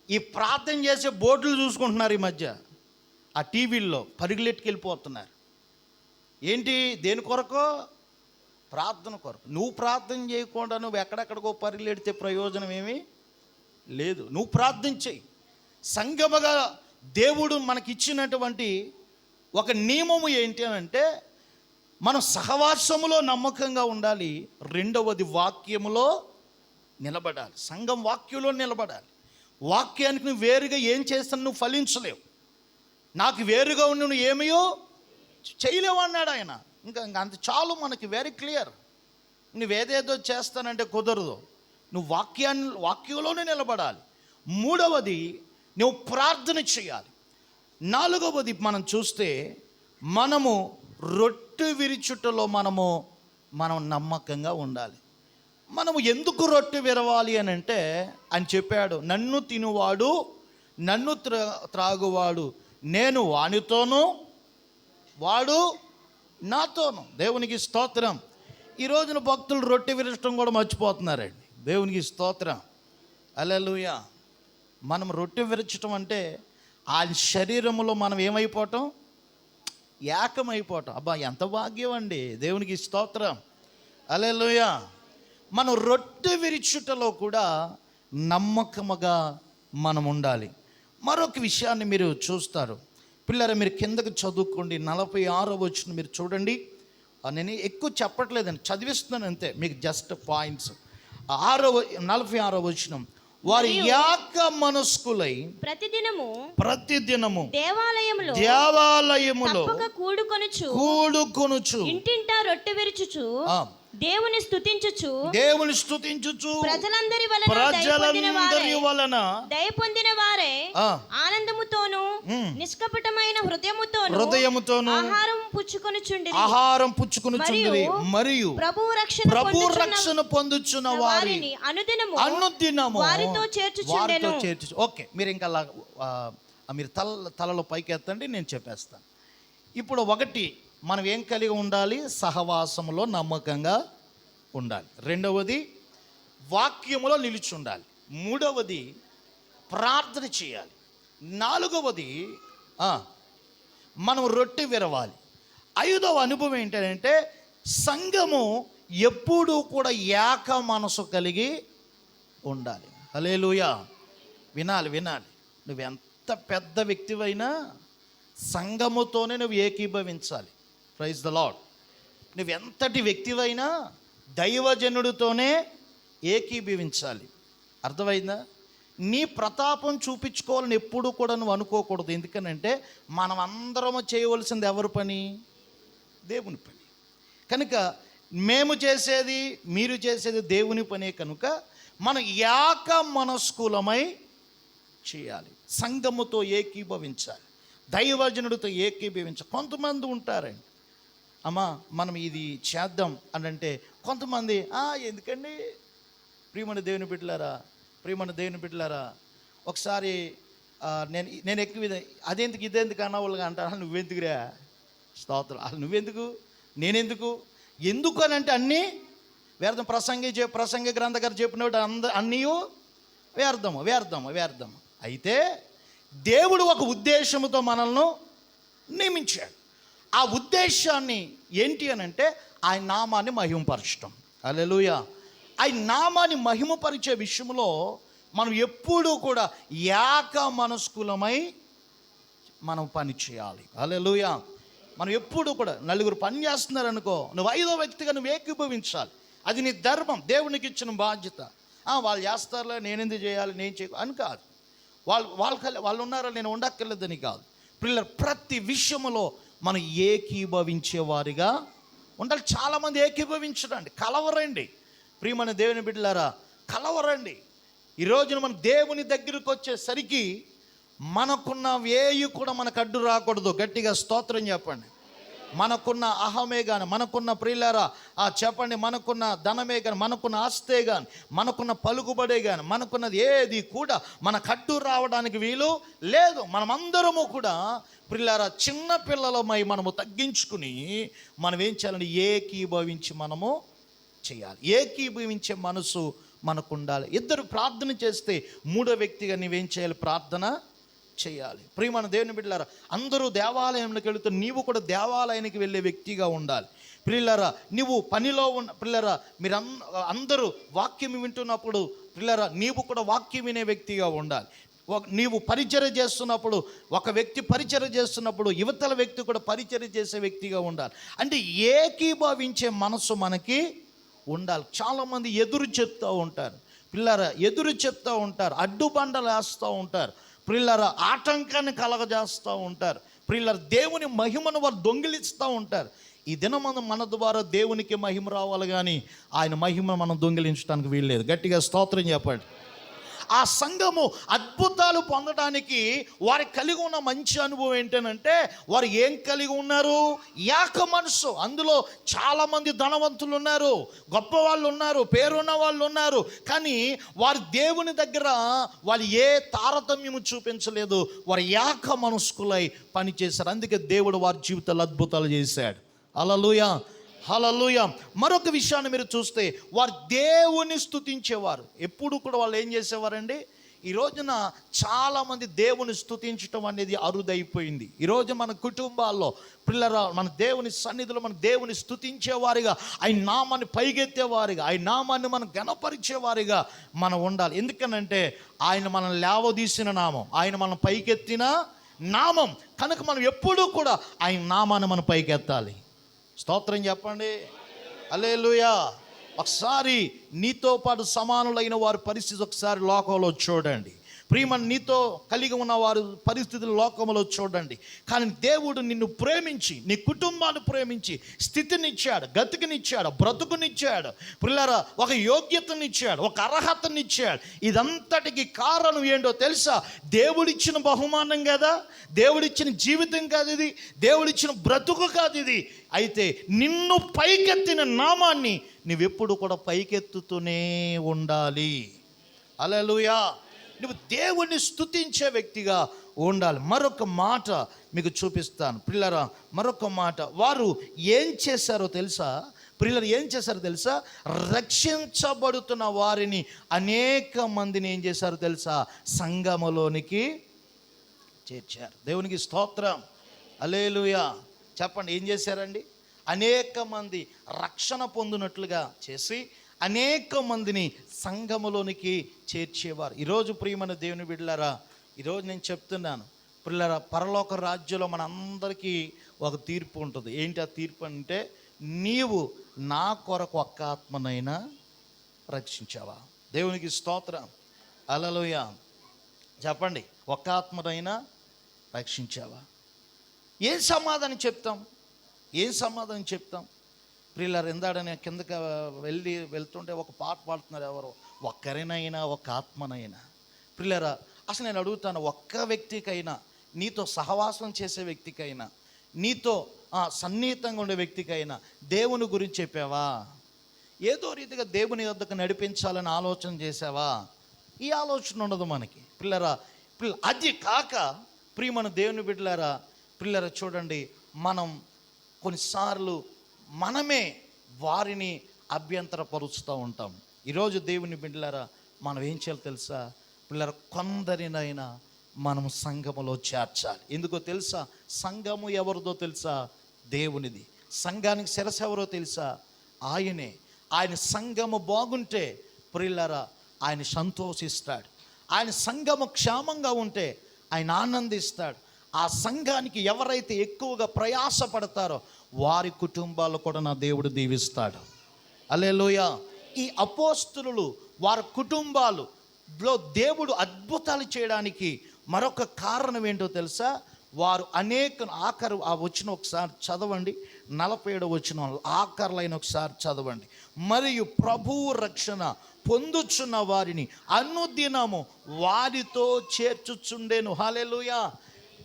ఈ ప్రార్థన చేసే బోర్డులు చూసుకుంటున్నారు ఈ మధ్య. ఆ టీవీల్లో పరుగులెట్టుకెళ్ళిపోతున్నారు. ఏంటి? దేని కొరకో? ప్రార్థన కొరకు. నువ్వు ప్రార్థన చేయకుండా నువ్వు ఎక్కడెక్కడికో పరుగులెడితే ప్రయోజనం ఏమీ లేదు. నువ్వు ప్రార్థన చేయి. సంగమగా దేవుడు మనకిచ్చినటువంటి ఒక నియమము ఏంటి అంటే, మనం సహవాసములో నమ్మకంగా ఉండాలి. రెండవది, వాక్యములో నిలబడాలి. సంఘం వాక్యంలో నిలబడాలి. వాక్యానికి నువ్వు వేరుగా ఏం చేస్తాను నువ్వు ఫలించలేవు. నాకు వేరుగా ఉండి నువ్వు ఏమయో చేయలేవు అన్నాడు ఆయన. ఇంకా అంత చాలు, మనకి వెరీ క్లియర్. నువ్వేదేదో చేస్తానంటే కుదరదు. నువ్వు వాక్యంలోనే నిలబడాలి. మూడవది, నువ్వు ప్రార్థన చేయాలి. నాలుగవది, మనం చూస్తే మనము రొట్టె విరుచుటలో మనం నమ్మకంగా ఉండాలి. మనము ఎందుకు రొట్టె విరవాలి అని అంటే, అని చెప్పాడు, నన్ను తినువాడు నన్ను త్రాగువాడు నేను వానితోనూ వాడు నాతోను. దేవునికి స్తోత్రం. ఈ రోజున భక్తులు రొట్టె విరచడం కూడా మర్చిపోతున్నారండి. దేవునికి స్తోత్రం. హల్లెలూయా. మనం రొట్టె విరచడం అంటే ఆయన శరీరంలో మనం ఏమైపోవటం, ఏకమైపోవటం. అబ్బా ఎంత భాగ్యం అండి. దేవునికి స్తోత్రం. హల్లెలూయా. మనం రొట్టె విరుచుటలో కూడా నమ్మకముగా మనం ఉండాలి. మరొక విషయాన్ని మీరు చూస్తారు పిల్లరా, మీరు కిందకు చదువుకోండి. 46వ వచనం మీరు చూడండి. నేను ఎక్కువ చెప్పట్లేదండి, చదివిస్తున్నాను అంతే మీకు, జస్ట్ పాయింట్స్. 46వ వచనం, వారి ఏక మనస్కులై ప్రతిదినము దేవాలయములో కూడుకొనుచు ఇంటింటా రొట్టె విరుచుచు దేవుని స్తుతించుచు ప్రజలందరి వలన దయ పొందిన వారే ఆనందముతోను నిష్కపటమైన హృదయముతోను ఆహారం పుచ్చుకొనుచుండిరి మరియు ప్రభు రక్షణ పొందుచున్న వారిని అనుదినము వారితో చేర్చుచుండెను. ఓకే, మీరు ఇంకా మీరు తలలో పైకి ఎత్తండి, నేను చెప్పేస్తాను. ఇప్పుడు ఒకటి, మనం ఏం కలిగి ఉండాలి? సహవాసములో నమ్మకంగా ఉండాలి. రెండవది, వాక్యములో నిలిచి ఉండాలి. మూడవది, ప్రార్థన చేయాలి. నాలుగవది, మనం రొట్టె విరవాలి. ఐదవ అనుభవం ఏంటంటే సంఘము ఎప్పుడూ కూడా ఏక మనసు కలిగి ఉండాలి. హల్లెలూయా. వినాలి. నువ్వెంత పెద్ద వ్యక్తివైనా సంఘముతోనే నువ్వు ఏకీభవించాలి. Praise the lord. నువ్వెంతటి వ్యక్తివైనా దైవజనుడితోనే ఏకీభవించాలి. అర్థమైందా? నీ ప్రతాపం చూపించుకోవాలని ఎప్పుడు కూడా నువ్వు అనుకోకూడదు. ఎందుకనంటే మనం అందరము చేయవలసింది ఎవరి పని? దేవుని పని. కనుక మేము చేసేది, మీరు చేసేది దేవుని పనే. కనుక మనం ఏక మనస్కులమై చేయాలి. సంఘముతో ఏకీభవించాలి, దైవజనుడితో ఏకీభవించాలి. కొంతమంది ఉంటారండి, అమ్మా మనం ఇది చేద్దాం అని అంటే కొంతమంది ఎందుకండి ప్రియమైన దేవుని బిడ్డలారా ఒకసారి నేను ఎక్కువ ఇదేందుకు అన్న వాళ్ళగా అంటారు. నువ్వెందుకురా స్తోత్రం, నువ్వెందుకు, నేనెందుకు, ఎందుకు అని అంటే అన్నీ వ్యర్థం. ప్రసంగి గ్రంథ గారు చెప్పినట్టు అన్నీ వ్యర్థము. అయితే దేవుడు ఒక ఉద్దేశంతో మనల్ని నియమించాడు. ఆ ఉద్దేశాన్ని ఏంటి అని అంటే ఆయన నామాన్ని మహిమపరచడం. హల్లెలూయా. ఆయన నామాన్ని మహిమపరిచే విషయంలో మనం ఎప్పుడూ కూడా ఏక మనస్కులమై మనం పని చేయాలి. హల్లెలూయా. మనం ఎప్పుడు కూడా నలుగురు పని చేస్తున్నారు అనుకో, నువ్వు ఐదో వ్యక్తిగా నువ్వు ఏకీభవించాలి. అది నీ ధర్మం, దేవునికి ఇచ్చిన బాధ్యత. వాళ్ళు చేస్తారులే, నేనెందుకు చేయాలి, నేను అని కాదు. వాళ్ళు ఉన్నారా, నేను ఉండక్కర్లేదని కాదు. పిల్లలు ప్రతి విషయంలో మనం ఏకీభవించే వారిగా ఉండాలి. చాలామంది ఏకీభవించడండి, కలవరండి. ప్రియమైన దేవుని బిడ్డలారా, కలవరండి. ఈ రోజున మన దేవుని దగ్గరికి వచ్చేసరికి మనకున్న వేయి కూడా మనకు అడ్డు రాకూడదు. గట్టిగా స్తోత్రం చెప్పండి. మనకున్న అహమే కానీ, మనకున్న ప్రియులారా చెప్పండి, మనకున్న ధనమే కానీ, మనకున్న ఆస్తే కానీ, మనకున్న పలుకుబడే కానీ, మనకున్నది ఏది కూడా మనకు అడ్డు రావడానికి వీలు లేదు. మనమందరము కూడా ప్రియులారా చిన్న పిల్లలమై మనము తగ్గించుకుని మనం ఏం చేయాలంటే ఏకీభవించి మనము చేయాలి. ఏకీభవించే మనసు మనకు ఉండాలి. ఇద్దరు ప్రార్థన చేస్తే మూడో వ్యక్తిగా నీవేం చేయాలి? ప్రార్థన చేయాలి. ప్రియమైన దేవుని బిడ్డలారా, అందరూ దేవాలయంలోకి వెళుతూ నీవు కూడా దేవాలయానికి వెళ్ళే వ్యక్తిగా ఉండాలి. ప్రియులారా, నీవు పనిలో ఉన్న ప్రియులారా, మీరు అందరూ వాక్యం వింటున్నప్పుడు ప్రియులారా నీవు కూడా వాక్యం వినే వ్యక్తిగా ఉండాలి. నీవు పరిచర్య చేస్తున్నప్పుడు, ఒక వ్యక్తి పరిచర్య చేస్తున్నప్పుడు యువతల వ్యక్తి కూడా పరిచర్య చేసే వ్యక్తిగా ఉండాలి. అంటే ఏకీభవించే మనసు మనకి ఉండాలి. చాలామంది ఎదురు చెప్తూ ఉంటారు పిల్లరా, అడ్డుబండలు వేస్తూ ఉంటారు ప్రియులారా, ఆటంకాన్ని కలగజేస్తూ ఉంటారు ప్రియులారా, దేవుని మహిమను వారు దొంగిలిస్తూ ఉంటారు. ఈ దినమందు మన ద్వారా దేవునికి మహిమ రావాలి, కానీ ఆయన మహిమ మనం దొంగిలించడానికి వీల్లేదు. గట్టిగా స్తోత్రం చెప్పండి. ఆ సంఘము అద్భుతాలు పొందడానికి వారికి కలిగి ఉన్న మంచి అనుభవం ఏంటంటే, వారు ఏం కలిగి ఉన్నారు? ఏక మనసు. అందులో చాలామంది ధనవంతులు ఉన్నారు, గొప్ప వాళ్ళు ఉన్నారు, పేరున్న వాళ్ళు ఉన్నారు, కానీ వారి దేవుని దగ్గర వాళ్ళు ఏ తారతమ్యము చూపించలేదు. వారు ఏక మనస్కులై పనిచేశారు. అందుకే దేవుడు వారి జీవితాలు అద్భుతాలు చేశాడు. హల్లెలూయా, హల్లెలూయా. మరొక విషయాన్ని మీరు చూస్తే వారు దేవుని స్తుతించేవారు. ఎప్పుడు కూడా వాళ్ళు ఏం చేసేవారండి? ఈ రోజున చాలామంది దేవుని స్తుతించటం అనేది అరుదైపోయింది. ఈరోజు మన కుటుంబాల్లో పిల్లల మన దేవుని సన్నిధిలో మన దేవుని స్తుతించేవారిగా, ఆయన నామాన్ని పైకెత్తేవారిగా, ఆయన నామాన్ని మనం గణపరిచేవారిగా మనం ఉండాలి. ఎందుకనంటే ఆయన మనల్ని లేవదీసిన నామం, ఆయన మనం పైకెత్తిన నామం కనుక మనం ఎప్పుడూ కూడా ఆయన నామాన్ని మనం పైకెత్తాలి. స్తోత్రం చెప్పండి. హల్లెలూయా. ఒకసారి నీతో పాటు సమానులైన వారి పరిస్థితి ఒకసారి లోకంలో చూడండి. ప్రియమని నీతో కలిగి ఉన్న వారి పరిస్థితులు లోకంలో చూడండి. కానీ దేవుడు నిన్ను ప్రేమించి, నీ కుటుంబాన్ని ప్రేమించి స్థితినిచ్చాడు, గతికినిచ్చాడు, బ్రతుకునిచ్చాడు, పిల్లరా ఒక యోగ్యతనిచ్చాడు, ఒక అర్హతనిచ్చాడు. ఇదంతటికి కారణం ఏంటో తెలుసా? దేవుడిచ్చిన బహుమానం కదా, దేవుడిచ్చిన జీవితం కాదు ఇది, దేవుడిచ్చిన బ్రతుకు కాదు ఇది. అయితే నిన్ను పైకెత్తిన నామాన్ని నువ్వెప్పుడు కూడా పైకెత్తుతూనే ఉండాలి. హల్లెలూయా. నువ్వు దేవుణ్ణి స్తుతించే వ్యక్తిగా ఉండాలి. మరొక మాట మీకు చూపిస్తాను పిల్లరా. మరొక మాట, వారు ఏం చేశారో తెలుసా? పిల్లలు ఏం చేశారో తెలుసా? రక్షించబడుతున్న వారిని అనేక మందిని ఏం చేశారో తెలుసా? సంఘములోనికి చేర్చారు. దేవునికి స్తోత్రం. హల్లెలూయా. చెప్పండి, ఏం చేశారండి? అనేక మంది రక్షణ పొందినట్లుగా చేసి అనేక మందిని సంఘములోనికి చేర్చేవారు. ఈరోజు ప్రియమైన దేవుని బిడ్డలారా, ఈరోజు నేను చెప్తున్నాను పిల్లరా, పరలోక రాజ్యంలో మన అందరికీ ఒక తీర్పు ఉంటుంది. ఏంటి ఆ తీర్పు అంటే, నీవు నా కొరకు ఒక్క ఆత్మనైనా రక్షించావా? దేవునికి స్తోత్రం. హల్లెలూయా. చెప్పండి, ఒక్క ఆత్మనైనా రక్షించావా? ఏం సమాధానం చెప్తాం? ఏం సమాధానం చెప్తాం? ప్రియులారా, ఎందాడని కిందకి వెళ్తుంటే ఒక పాట పాడుతున్నారు. ఎవరో ఒక్కరినైనా ఒక ఆత్మనైనా. ప్రియులారా, అసలు నేను అడుగుతాను, ఒక్క వ్యక్తికైనా, నీతో సహవాసం చేసే వ్యక్తికైనా, నీతో సన్నిహితంగా ఉండే వ్యక్తికైనా దేవుని గురించి చెప్పావా? ఏదో రీతిగా దేవుని వద్దకు నడిపించాలని ఆలోచన చేసావా? ఈ ఆలోచన ఉండదు మనకి. పిల్లరా, అది కాక ప్రియమైన దేవుని బిడ్డలారా, పిల్లరా చూడండి, మనం కొన్నిసార్లు మనమే వారిని అభ్యంతరపరుస్తూ ఉంటాం. ఈరోజు దేవుని బిడ్డలారా, మనం ఏం చేయాలి తెలుసా? పిల్లల కొందరినైనా మనం సంఘములో చేర్చాలి. ఎందుకో తెలుసా? సంఘము ఎవరిదో తెలుసా? దేవునిది. సంఘానికి శిరస్సు ఎవరో తెలుసా? ఆయనే. ఆయన సంఘము బాగుంటే ప్రియులారా ఆయన సంతోషిస్తాడు. ఆయన సంఘము క్షేమంగా ఉంటే ఆయన ఆనందిస్తాడు. ఆ సంఘానికి ఎవరైతే ఎక్కువగా ప్రయాసపడతారో వారి కుటుంబాలు కూడా నా దేవుడు దీవిస్తాడు. హల్లెలూయా. ఈ అపోస్తలులు వారి కుటుంబాలులో దేవుడు అద్భుతాలు చేయడానికి మరొక కారణం ఏంటో తెలుసా? వారు అనేక ఆఖరు ఆ వచ్చిన ఒకసారి చదవండి, 47 వచ్చిన ఆఖరులైన ఒకసారి చదవండి. మరియు ప్రభువు రక్షణ పొందుచున్న వారిని అనుదినము వారితో చేర్చుచుండెను. హల్లెలూయా.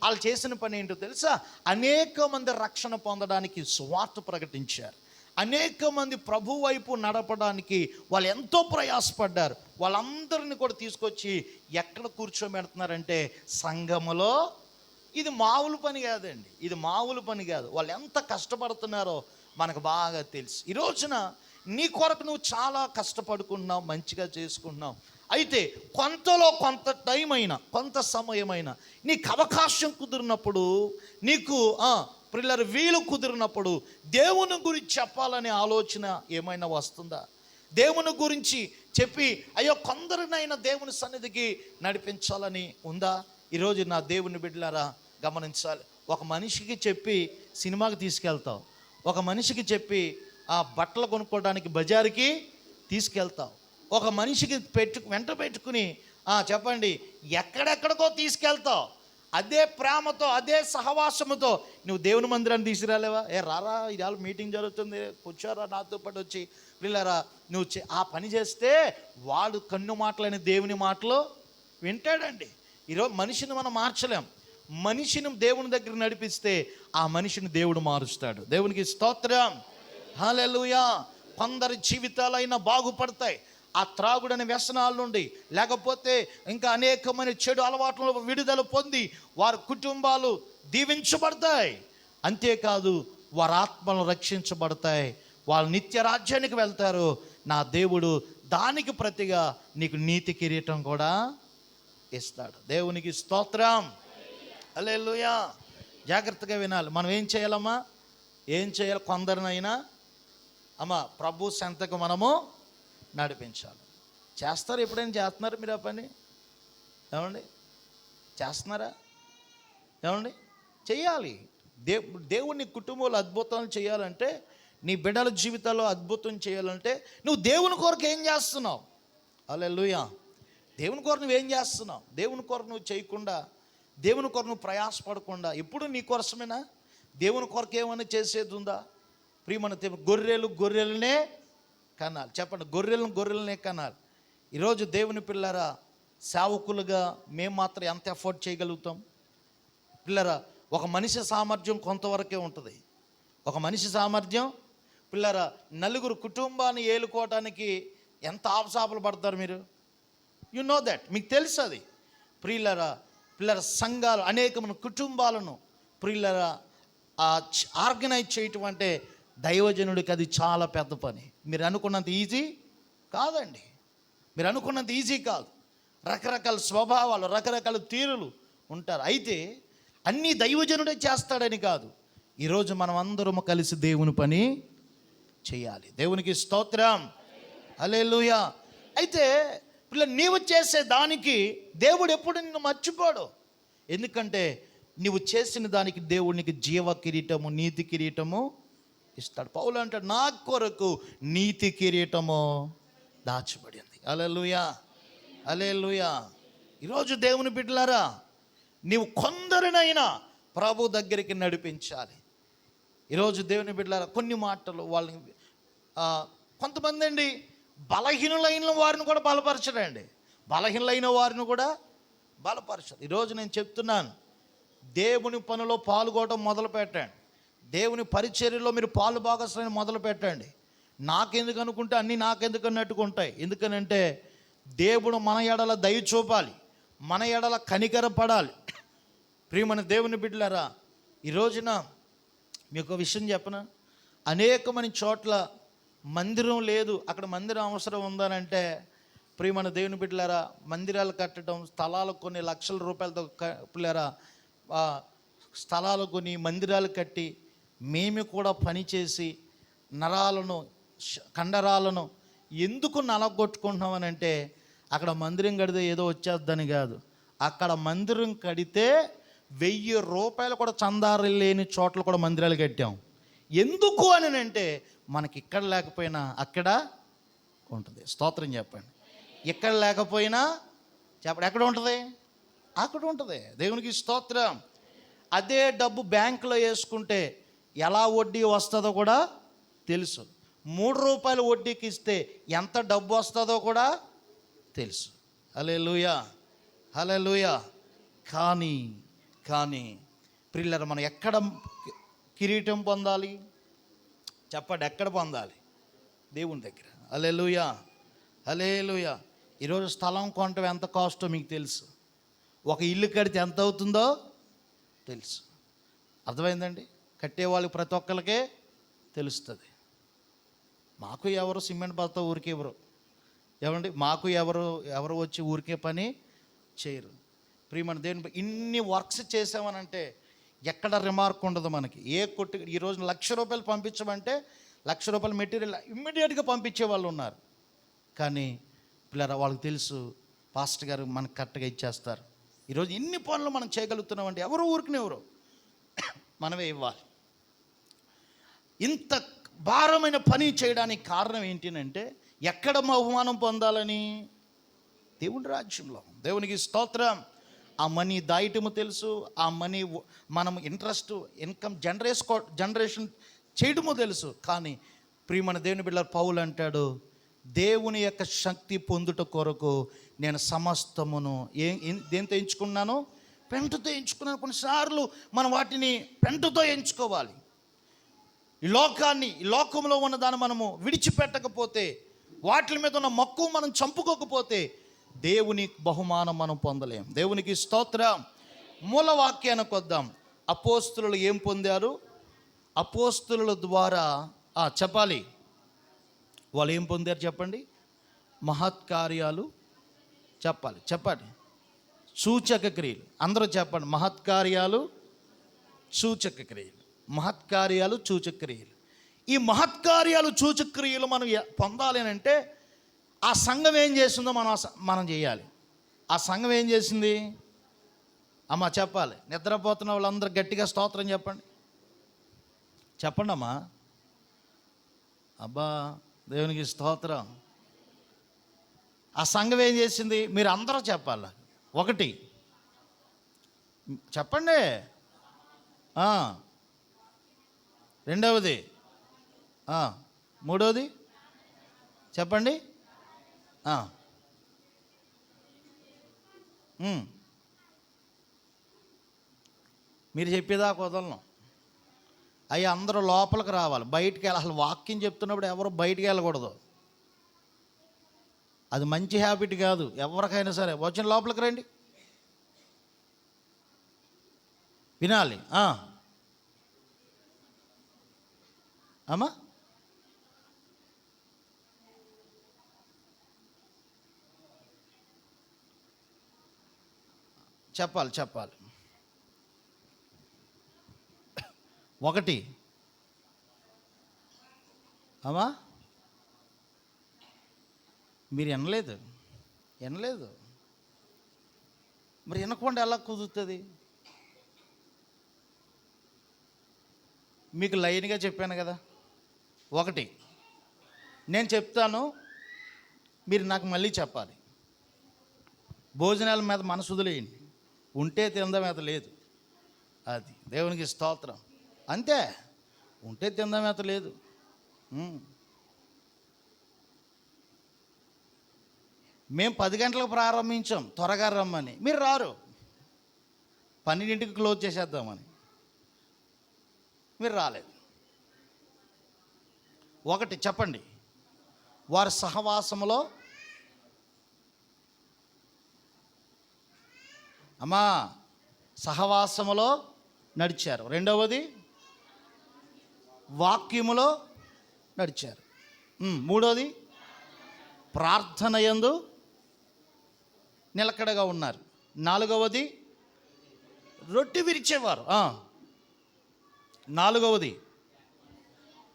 వాళ్ళు చేసిన పని ఏంటో తెలుసా? అనేక మంది రక్షణ పొందడానికి సువార్త ప్రకటించారు. అనేక మంది ప్రభు వైపు నడపడానికి వాళ్ళు ఎంతో ప్రయాసపడ్డారు. వాళ్ళందరినీ కూడా తీసుకొచ్చి ఎక్కడ కూర్చోబెడుతున్నారంటే సంఘములో. ఇది మామూలు పని కాదండి, ఇది మామూలు పని కాదు. వాళ్ళు ఎంత కష్టపడుతున్నారో మనకు బాగా తెలుసు. ఈ రోజున నీ కొరకు నువ్వు చాలా కష్టపడుకుంటున్నావు, మంచిగా చేసుకుంటున్నావు. అయితే కొంతలో కొంత టైం అయినా, కొంత సమయమైనా నీకు అవకాశం కుదిరినప్పుడు, నీకు పిల్లలు వీలు కుదిరినప్పుడు దేవుని గురించి చెప్పాలనే ఆలోచన ఏమైనా వస్తుందా? దేవుని గురించి చెప్పి అయ్యో కొందరినైనా దేవుని సన్నిధికి నడిపించాలని ఉందా? ఈరోజు నా దేవుని బిడ్డలారా గమనించాలి. ఒక మనిషికి చెప్పి సినిమాకి తీసుకెళ్తావు, ఒక మనిషికి చెప్పి బట్టలు కొనుక్కోవడానికి బజారుకి తీసుకెళ్తావు, ఒక మనిషికి వెంట పెట్టుకుని చెప్పండి ఎక్కడెక్కడికో తీసుకెళ్తావు. అదే ప్రేమతో, అదే సహవాసముతో నువ్వు దేవుని మందిరాన్ని తీసుకురాలేవా? రారా, ఇవాళ మీటింగ్ జరుగుతుంది, కూర్చోరా నాతో పాటు వచ్చి పిల్లరా. నువ్వు ఆ పని చేస్తే వాడు కన్ను మాటలని దేవుని మాటలు వింటాడండి. ఈరోజు మనిషిని మనం మార్చలేం. మనిషిని దేవుని దగ్గర నడిపిస్తే ఆ మనిషిని దేవుడు మారుస్తాడు. దేవునికి స్తోత్రం. హల్లెలూయా. కొందరి జీవితాలైనా బాగుపడతాయి ఆ త్రాగుడని వ్యసనాల నుండి, లేకపోతే ఇంకా అనేకమైన చెడు అలవాట్లను విడుదల పొంది వారి కుటుంబాలు దీవించబడతాయి. అంతేకాదు వారి ఆత్మలు రక్షించబడతాయి, వాళ్ళు నిత్య రాజ్యానికి వెళ్తారు. నా దేవుడు దానికి ప్రతిగా నీకు నీతి కిరీటం కూడా ఇస్తాడు. దేవునికి స్తోత్రం. హల్లెలూయా. జాగ్రత్తగా వినాలి. మనం ఏం చేయాలమ్మా? ఏం చేయాలి? కొందరినైనా ప్రభు సంతకు మనము నడిపించాలి. చేస్తారు? ఎప్పుడైనా చేస్తున్నారు మీరు ఆ పని? ఏమండి, చేస్తున్నారా? ఏమండి, చెయ్యాలి. దేవుని కుటుంబంలో అద్భుతాలు చేయాలంటే, నీ బిడ్డల జీవితాల్లో అద్భుతం చేయాలంటే నువ్వు దేవుని కొరకు ఏం చేస్తున్నావు? హల్లెలూయా. దేవుని కొరకు నువ్వేం చేస్తున్నావు? దేవుని కొరకు నువ్వు చేయకుండా, దేవుని కొరకు నువ్వు ప్రయాసపడకుండా ఎప్పుడు నీ కోసమేనా? దేవుని కొరకు ఏమైనా చేసేది ఉందా? ప్రియమైన గొర్రెలనే కనాలి. చెప్పండి, గొర్రెలనే కనాలి. ఈరోజు దేవుని పిల్లరా, సేవకులుగా మేము మాత్రం ఎంత ఎఫర్ట్ చేయగలుగుతాం? పిల్లరా, ఒక మనిషి సామర్థ్యం కొంతవరకే ఉంటుంది. ఒక మనిషి సామర్థ్యం పిల్లరా, నలుగురు కుటుంబాన్ని ఏలుకోవటానికి ఎంత ఆపసాపలు పడతారు మీరు? యు నో దట్, మీకు తెలుసు అది. పిల్లల సంఘాలు, అనేకమైన కుటుంబాలను ఆర్గనైజ్ చేయటం అంటే దైవజనుడికి అది చాలా పెద్ద పని. మీరు అనుకున్నంత ఈజీ కాదండి. మీరు అనుకున్నంత ఈజీ కాదు. రకరకాల స్వభావాలు, రకరకాల తీరులు ఉంటారు. అయితే అన్నీ దైవజనుడే చేస్తాడని కాదు. ఈరోజు మనం అందరము కలిసి దేవుని పని చేయాలి. దేవునికి స్తోత్రం. హల్లెలూయా. అయితే నీవు చేసే దానికి దేవుడు ఎప్పుడు నిన్ను మర్చిపోడు. ఎందుకంటే నీవు చేసిన దానికి దేవుడు నీకు జీవ కిరీటము, నీతి కిరీటము ఇస్తాడు. పౌలు అంటాడు, నా కొరకు నీతి కిరీటము దాచబడింది. హల్లెలూయా, హల్లెలూయా. ఈరోజు దేవుని బిడ్డలారా, నీవు కొందరినైనా ప్రభు దగ్గరికి నడిపించాలి. ఈరోజు దేవుని బిడ్డలారా, కొన్ని మాటలు వాళ్ళని కొంతమంది అండి బలహీనులైన వారిని కూడా బలపరచడండి. బలహీనులైన వారిని కూడా బలపరచడు. ఈరోజు నేను చెప్తున్నాను, దేవుని పనిలో పాల్గొనడం మొదలు పెట్టండి. దేవుని పరిచర్యలో మీరు పాలు భాగస్వామ్యం మొదలు పెట్టండి. నాకెందుకు అనుకుంటే అన్నీ నాకెందుకు అన్నట్టుగా ఉంటాయి. ఎందుకనంటే దేవుడు మన ఎడల దయ చూపాలి, మన ఎడల కనికర పడాలి. ప్రియమైన దేవుని బిడ్డలారా, ఈ రోజున మీకు విషయం చెప్పనా? అనేకమైన చోట్ల మందిరం లేదు, అక్కడ మందిరం అవసరం ఉందనంటే, ప్రియమైన దేవుని బిడ్డలారా, మందిరాలు కట్టడం, స్థలాలు కొన్ని లక్షల రూపాయలతో పిల్లరా స్థలాలు కొని మందిరాలు కట్టి మేము కూడా పనిచేసి నరాలను, కండరాలను ఎందుకు నలగొట్టుకుంటున్నామనంటే, అక్కడ మందిరం కడితే ఏదో వచ్చేద్దని కాదు. అక్కడ మందిరం కడితే 1000 రూపాయలు కూడా చందారు లేని చోట్ల కూడా మందిరాలు కట్టాం. ఎందుకు అని అంటే, మనకి ఇక్కడ లేకపోయినా అక్కడ ఉంటుంది. స్తోత్రం చెప్పండి. ఇక్కడ లేకపోయినా చెప్పండి, ఎక్కడ ఉంటుంది? అక్కడ ఉంటుంది. దేవునికి స్తోత్రం. అదే డబ్బు బ్యాంకులో వేసుకుంటే ఎలా వడ్డీ వస్తుందో కూడా తెలుసు. 3 రూపాయలు వడ్డీకి ఇస్తే ఎంత డబ్బు వస్తుందో కూడా తెలుసు. హల్లెలూయా, హల్లెలూయా. కానీ ప్రియులారా, మనం ఎక్కడ కిరీటం పొందాలి? చెప్పండి, ఎక్కడ పొందాలి? దేవుని దగ్గర. హల్లెలూయా, హల్లెలూయా. ఈరోజు స్థలం కొనటం ఎంత కాస్టో మీకు తెలుసు. ఒక ఇల్లు కడితే ఎంత అవుతుందో తెలుసు. అర్థమైందండి? కట్టేవాళ్ళకి ప్రతి ఒక్కరికే తెలుస్తుంది. మాకు ఎవరు సిమెంట్ బస్తా ఊరికే ఇవ్వరు. ఏమండి, మాకు ఎవరు వచ్చి ఊరికే పని చేయరు. ప్రియమైన దేవుని, ఇన్ని వర్క్స్ చేసామనంటే ఎక్కడ రిమార్క్ ఉండదు మనకి. ఏ కొట్టు ఈరోజు 1,00,000 రూపాయలు పంపించమంటే 1,00,000 రూపాయల మెటీరియల్ ఇమ్మీడియట్గా పంపించే వాళ్ళు ఉన్నారు. కానీ పిల్లరా, వాళ్ళకి తెలుసు పాస్టర్ గారు మనకు కరెక్ట్గా ఇచ్చేస్తారు. ఈరోజు ఇన్ని పనులు మనం చేయగలుగుతున్నామంటే ఎవరు ఊరికినెవరు, మనమే ఇవ్వాలి. ఇంత భారమైన పని చేయడానికి కారణం ఏంటంటే, ఎక్కడ బహుమానం పొందాలని? దేవుని రాజ్యంలో. దేవునికి స్తోత్రం. ఆ మనీ దాయటము తెలుసు, ఆ మనీ మనం ఇన్కమ్ జనరేషన్ చేయడము తెలుసు. కానీ ప్రియమైన దేవుని బిడ్డ పౌలు అంటాడు, దేవుని యొక్క శక్తి పొందుట కొరకు నేను సమస్తమును దేంతో ఎంచుకున్నాను? పెంటతో ఎంచుకున్నాను. కొన్నిసార్లు మనం వాటిని పెంటతో ఎంచుకోవాలి. ఈ లోకంలో ఉన్న దాన్ని మనము విడిచిపెట్టకపోతే, వాటి మీద ఉన్న మక్కువ మనం చంపుకోకపోతే దేవుని బహుమానం మనం పొందలేం. దేవునికి స్తోత్రం. మూలవాక్యానికి వద్దాం. అపోస్తులు ఏం పొందారు? అపోస్తుల ద్వారా చెప్పాలి. వాళ్ళు ఏం పొందారు చెప్పండి? మహత్కార్యాలు. చెప్పండి. సూచక క్రియలు. అందరూ చెప్పండి. మహత్కార్యాలు, సూచక క్రియలు. మహత్కార్యాలు, సూచక క్రియలు. ఈ మహత్కార్యాలు, సూచక క్రియలు మనం పొందాలి అని అంటే ఆ సంఘం ఏం చేస్తుందో మనం చేయాలి. ఆ సంఘం ఏం చేసింది? అమ్మ చెప్పాలి. నిద్రపోతున్న వాళ్ళందరూ గట్టిగా స్తోత్రం చెప్పండి. చెప్పండి అమ్మా. అబ్బా, దేవునికి స్తోత్రం. ఆ సంఘం ఏం చేసింది? మీరు అందరూ చెప్పాలి. ఒకటి చెప్పండి. రెండవది, మూడవది చెప్పండి. మీరు చెప్పేదాకా వదలను. అవి అందరూ లోపలికి రావాలి, బయటికి వెళ్ళాలి. అసలు వాక్యం చెప్తున్నప్పుడు ఎవరు బయటికి వెళ్ళకూడదు. అది మంచి హ్యాబిట్ కాదు. ఎవరికైనా సరే వచ్చిన లోపలికి రండి, వినాలి. అమ్మా చెప్పాలి. ఒకటి అమ్మా, మీరు వినలేదు. మరి వినకుండా ఎలా కుదురుతుంది? మీకు లైన్గా చెప్పాను కదా. ఒకటి నేను చెప్తాను, మీరు నాకు మళ్ళీ చెప్పాలి. భోజనాల మీద మనసు వదిలేయండి. ఉంటే తిందాం, మీద లేదు. అది దేవునికి స్తోత్రం. అంతే, ఉంటే తిందాం, మీద లేదు. మేము 10 గంటలకు ప్రారంభించాం, త్వరగా రమ్మని. మీరు రారు. 12ంటికి క్లోజ్ చేసేద్దామని మీరు రాలేదు. ఒకటి చెప్పండి. వారి సహవాసములో అమ్మా సహవాసములో నడిచారు. రెండవది వాక్యములో నడిచారు. మూడవది ప్రార్థన యందు నిలకడగా ఉన్నారు. నాలుగవది రొట్టె విరిచేవారు. నాలుగవది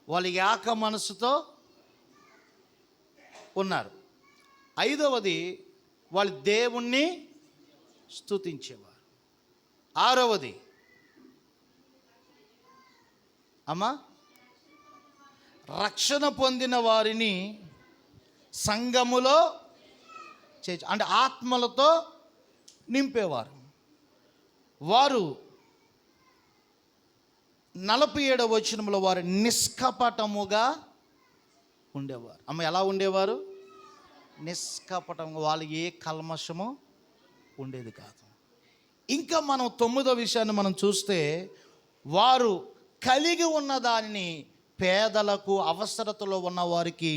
వాళ్ళు ఏక మనసుతో ఉన్నారు. ఐదవది వాళ్ళు దేవుణ్ణి స్తుతించేవారు. ఆరవది అమ్మా రక్షణ పొందిన వారిని సంఘములో అంటే ఆత్మలతో నింపేవారు. వారు 47వ వచనంలో వారు నిష్కపటముగా ఉండేవారు. అమ్మ ఎలా ఉండేవారు? నిష్కపటంగా. వాళ్ళు ఏ కల్మషము ఉండేది కాదు. ఇంకా మనం 9వ విషయాన్ని మనం చూస్తే వారు కలిగి ఉన్న దానిని పేదలకు, అవసరతలో ఉన్న వారికి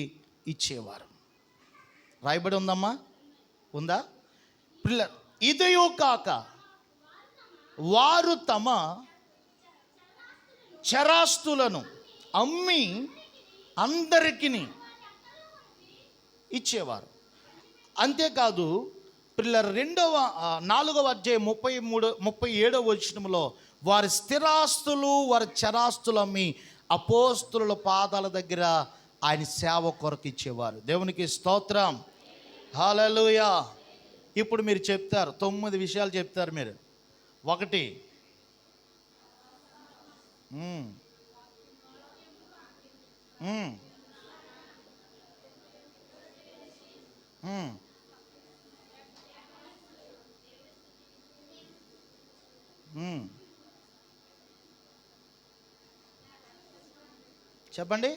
ఇచ్చేవారు. రాయబడి ఉందమ్మా, ఉందా? ఇదయో కాక వారు తమ చరాస్తులను అమ్మి అందరికీ ఇచ్చేవారు. అంతేకాదు 4వ అధ్యాయం 37వ వచనంలో వారి స్థిరాస్తులు, వారి చరాస్తులు అమ్మి అపోస్తుల పాదాల దగ్గర ఆయన సేవ కొరకు ఇచ్చేవారు. దేవునికి స్తోత్రం, హల్లెలూయా. ఇప్పుడు మీరు చెప్తారు, 9 విషయాలు చెప్తారు మీరు. ఒకటి చెప్పండి.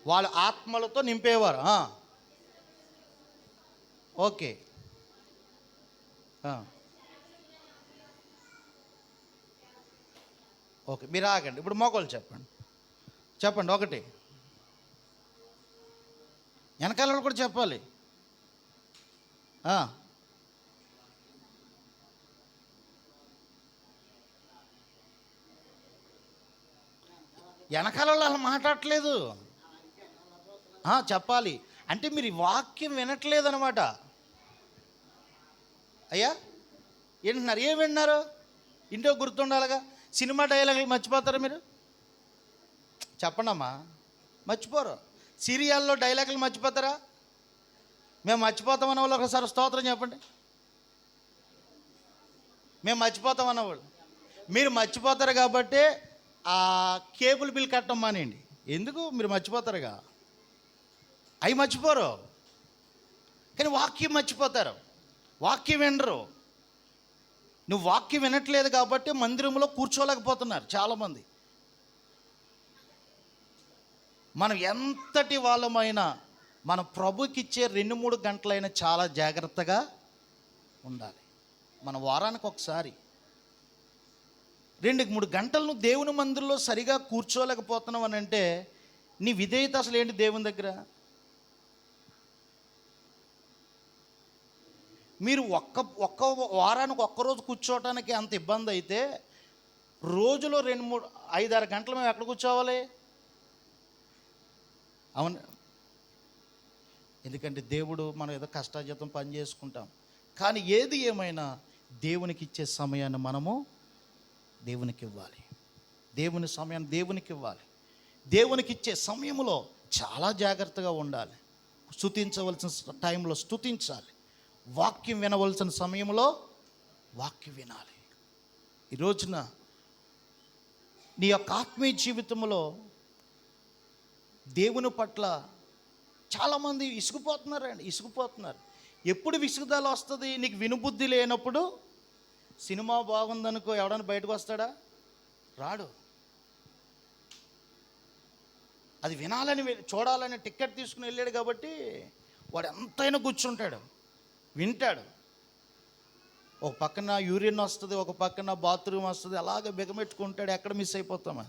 వాళ్ళ ఆత్మలతో నింపేవారు. ఓకే. ఓకే, మీరు ఆగండి. ఇప్పుడు మోకాళ్ళు చెప్పండి. ఒకటి వెనకాల కూడా చెప్పాలి. వెనకాల వాళ్ళు అలా మాట్లాడట్లేదు. చెప్పాలి అంటే మీరు ఈ వాక్యం వినట్లేదనమాట. అయ్యా వింటున్నారు, ఏం వింటున్నారు? ఇంట్లో గుర్తుండాలిగా. సినిమా డైలాగులు మర్చిపోతారా మీరు? చెప్పండి అమ్మా, మర్చిపోరు. సీరియల్లో డైలాగులు మర్చిపోతారా? మేము మర్చిపోతామన్న వాళ్ళు ఒకసారి స్తోత్రం చెప్పండి. మేము మర్చిపోతాం అన్నవాళ్ళు. మీరు మర్చిపోతారు కాబట్టి ఆ కేబుల్ బిల్ కట్టడం మానేయండి. ఎందుకు? మీరు మర్చిపోతారుగా. అవి మర్చిపోరు, కానీ వాక్యం మర్చిపోతారు, వాక్యం వినరు. నువ్వు వాక్యం వినట్లేదు కాబట్టి మందిరంలో కూర్చోలేకపోతున్నారు చాలామంది. మనం ఎంతటి వాళ్ళమైనా మన ప్రభుకి ఇచ్చే 2-3 గంటలైనా చాలా జాగ్రత్తగా ఉండాలి. మన వారానికి ఒకసారి 2-3 గంటలు నువ్వు దేవుని మందిరంలో సరిగా కూర్చోలేకపోతున్నావు అని అంటే నీ విధేయత అసలు ఏంటి దేవుని దగ్గర? మీరు ఒక్క వారానికి ఒక్కరోజు కూర్చోవటానికి అంత ఇబ్బంది అయితే రోజులో 5-6 గంటలు మేము ఎక్కడ కూర్చోవాలి? అవును, ఎందుకంటే దేవుడు మనం ఏదో కష్టాజీతం పని చేసుకుంటాం, కానీ ఏది ఏమైనా దేవునికి ఇచ్చే సమయాన్ని మనము దేవునికి ఇవ్వాలి. దేవుని సమయాన్ని దేవునికి ఇవ్వాలి. దేవునికి ఇచ్చే సమయంలో చాలా జాగ్రత్తగా ఉండాలి. స్తుతించవలసిన టైంలో స్తుతించాలి. వాక్యం వినవలసిన సమయంలో వాక్యం వినాలి. ఈ రోజున నీ యొక్క ఆత్మీయ జీవితంలో దేవుని పట్ల చాలామంది ఇసుకుపోతున్నారు. ఎప్పుడు విసుగుదల వస్తుంది? నీకు వినుబుద్ధి లేనప్పుడు. సినిమా బాగుందనుకో ఎవడన్నా బయటకు వస్తాడా? రాడు. అది వినాలని చూడాలని టికెట్ తీసుకుని వెళ్ళాడు కాబట్టి వాడు ఎంతైనా కూర్చుంటాడు, వింటాడు. ఒక పక్కన యూరిన్ వస్తుంది, ఒక పక్కన బాత్రూమ్ వస్తుంది, అలాగే బిగమెట్టుకుంటాడు. ఎక్కడ మిస్ అయిపోతామా?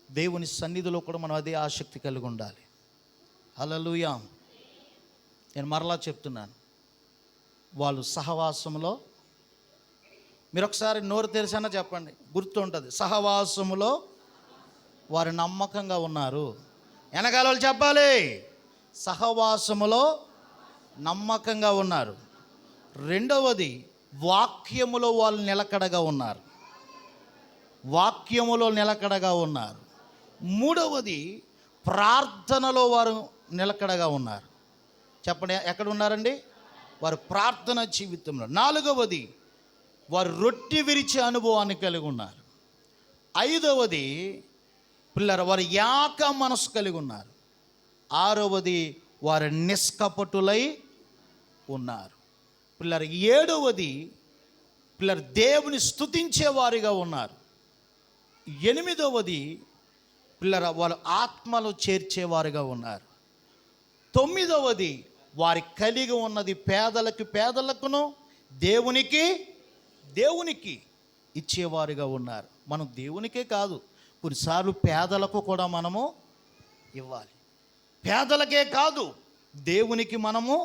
దేవుని సన్నిధిలో కూడా మనం అదే ఆసక్తి కలిగి ఉండాలి. హల్లెలూయా. నేను మరలా చెప్తున్నాను, వాళ్ళు సహవాసంలో, మీరు ఒకసారి నోరు తెరిసన్నా చెప్పండి, గుర్తుంటుంది. సహవాసములో వారు నమ్మకంగా ఉన్నారు. వెనకాల వాళ్ళు చెప్పాలి, సహవాసములో నమ్మకంగా ఉన్నారు. రెండవది, వాక్యములో వాళ్ళు నిలకడగా ఉన్నారు. వాక్యములో నిలకడగా ఉన్నారు. మూడవది, ప్రార్థనలో వారు నిలకడగా ఉన్నారు. చెప్పండి, ఎక్కడ ఉన్నారండి? వారు ప్రార్థన జీవితంలో. నాలుగవది, వారు రొట్టె విరిచే అనుభవాన్ని కలిగి ఉన్నారు. ఐదవది, వారు యాక మనసు కలిగి ఉన్నారు. ఆరవది, వారు నిష్కపటులై ఉన్నారు. ఏడవది, దేవుని స్తుతించేవారిగా ఉన్నారు. ఎనిమిదవది, వాళ్ళు ఆత్మలు చేర్చేవారుగా ఉన్నారు. తొమ్మిదవది, వారి కలిగి ఉన్నది పేదలకును దేవునికి ఇచ్చేవారుగా ఉన్నారు. మనం దేవునికే కాదు, కొన్నిసార్లు పేదలకు కూడా మనము ఇవ్వాలి. పేదలకే కాదు, దేవునికి మనము